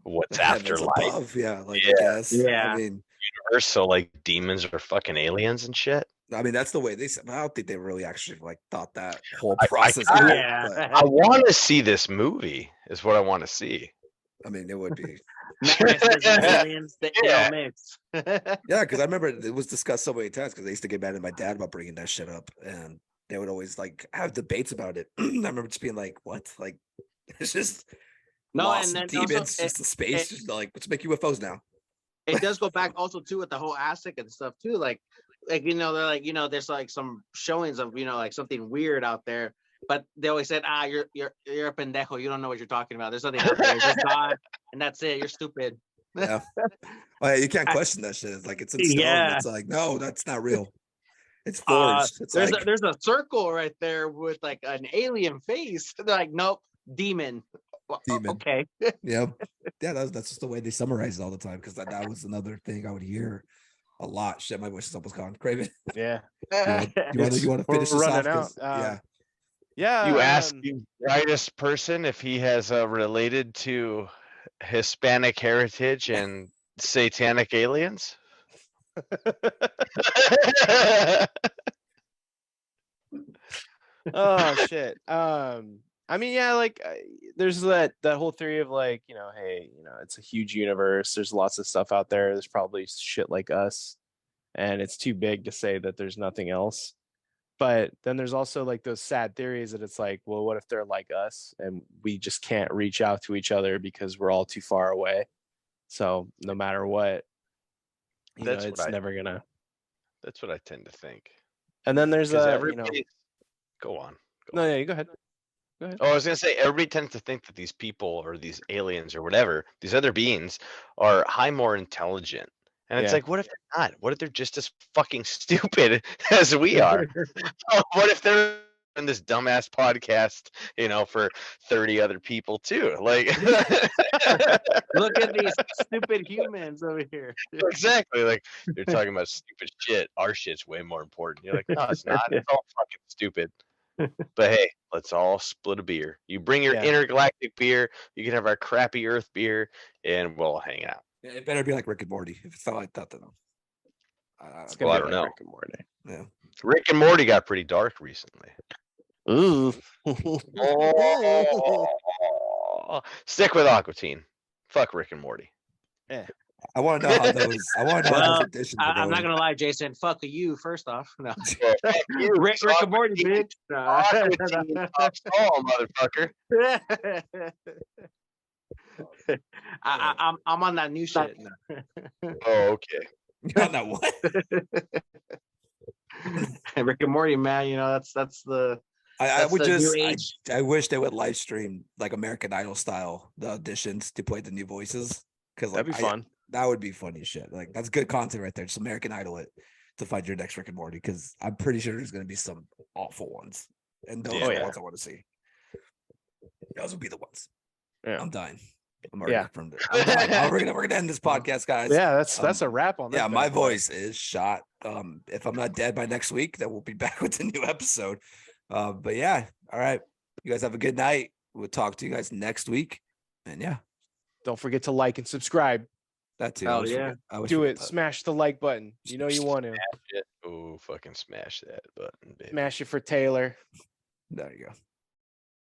what's afterlife? Yeah, I guess. Yeah. I mean, universe, so like demons are fucking aliens and shit. I mean, that's the way they said. I don't think they really actually like thought that whole process. I want to see this movie. Is what I want to see. I mean, it would be. aliens, yeah, because I remember it was discussed so many times because I used to get mad at my dad about bringing that shit up, and they would always like have debates about it. I remember just being like, "What? Like, it's just and then demons, also, just the space. Just like, let's make UFOs now." It does go back also too with the whole Aztec and stuff too. Like they're like, there's like some showings of, like something weird out there, but they always said, you're a pendejo. You don't know what you're talking about. There's nothing out there. It's just God, and that's it. You're stupid. Yeah. Oh, yeah, you can't question that shit. It's like it's in stone. Yeah. It's like, no, that's not real. It's forged. There's a circle right there with like an alien face. They're like, nope, demon. Demon. Okay. Yeah. That's just the way they summarize it all the time, because that was another thing I would hear a lot. Shit, my voice is almost gone. Craven. Yeah. You want to finish this off? Yeah. You ask the brightest person if he has related to Hispanic heritage and satanic aliens. Oh shit. I mean, yeah, like there's that whole theory of like, hey, it's a huge universe. There's lots of stuff out there. There's probably shit like us, and it's too big to say that there's nothing else. But then there's also like those sad theories that it's like, well, what if they're like us and we just can't reach out to each other because we're all too far away? So no matter what, it's never gonna. That's what I tend to think. And then there's everybody. Go on. You go ahead. Oh, I was gonna say everybody tends to think that these people or these aliens or whatever, these other beings, are more intelligent, And it's like, what if they're not? What if they're just as fucking stupid as we are? What if they're in this dumbass podcast, for 30 other people too? Like, look at these stupid humans over here. Exactly. Like, they're talking about stupid shit. Our shit's way more important. You're like, no, it's not. It's all fucking stupid. But hey, let's all split a beer. You bring your intergalactic beer. You can have our crappy Earth beer, and we'll hang out. It better be like Rick and Morty. If it's not like that, then it's gonna I be don't like know. Rick and Morty. Yeah. Rick and Morty got pretty dark recently. Ooh. Stick with Aqua Teen. Fuck Rick and Morty. I want to know how those. I want to know how those editions. I'm not gonna lie, Jason. Fuck you. First off, no. Well, you, Rick and Morty, bitch. Aqua Teen tops all, motherfucker. I'm on that new shit. Oh, okay. You're on that what? Rick and Morty, man. That's the. I wish they would live stream like American Idol style the auditions to play the new voices, because that'd be fun. That would be funny shit. Like, that's good content right there. Just American Idol it to find your next Rick and Morty, because I'm pretty sure there's gonna be some awful ones, and those are the ones I want to see. Those would be the ones. Yeah. I'm dying. I'm already from there. We're gonna end this podcast, guys. Yeah, that's a wrap on that. Yeah, my voice is shot. If I'm not dead by next week, then we'll be back with a new episode. But yeah, all right. You guys have a good night. We'll talk to you guys next week. And yeah, don't forget to like and subscribe. That too. Hell yeah. Do it. Smash the like button. You know you want to. Oh, fucking smash that button, baby. Smash it for Taylor. There you go.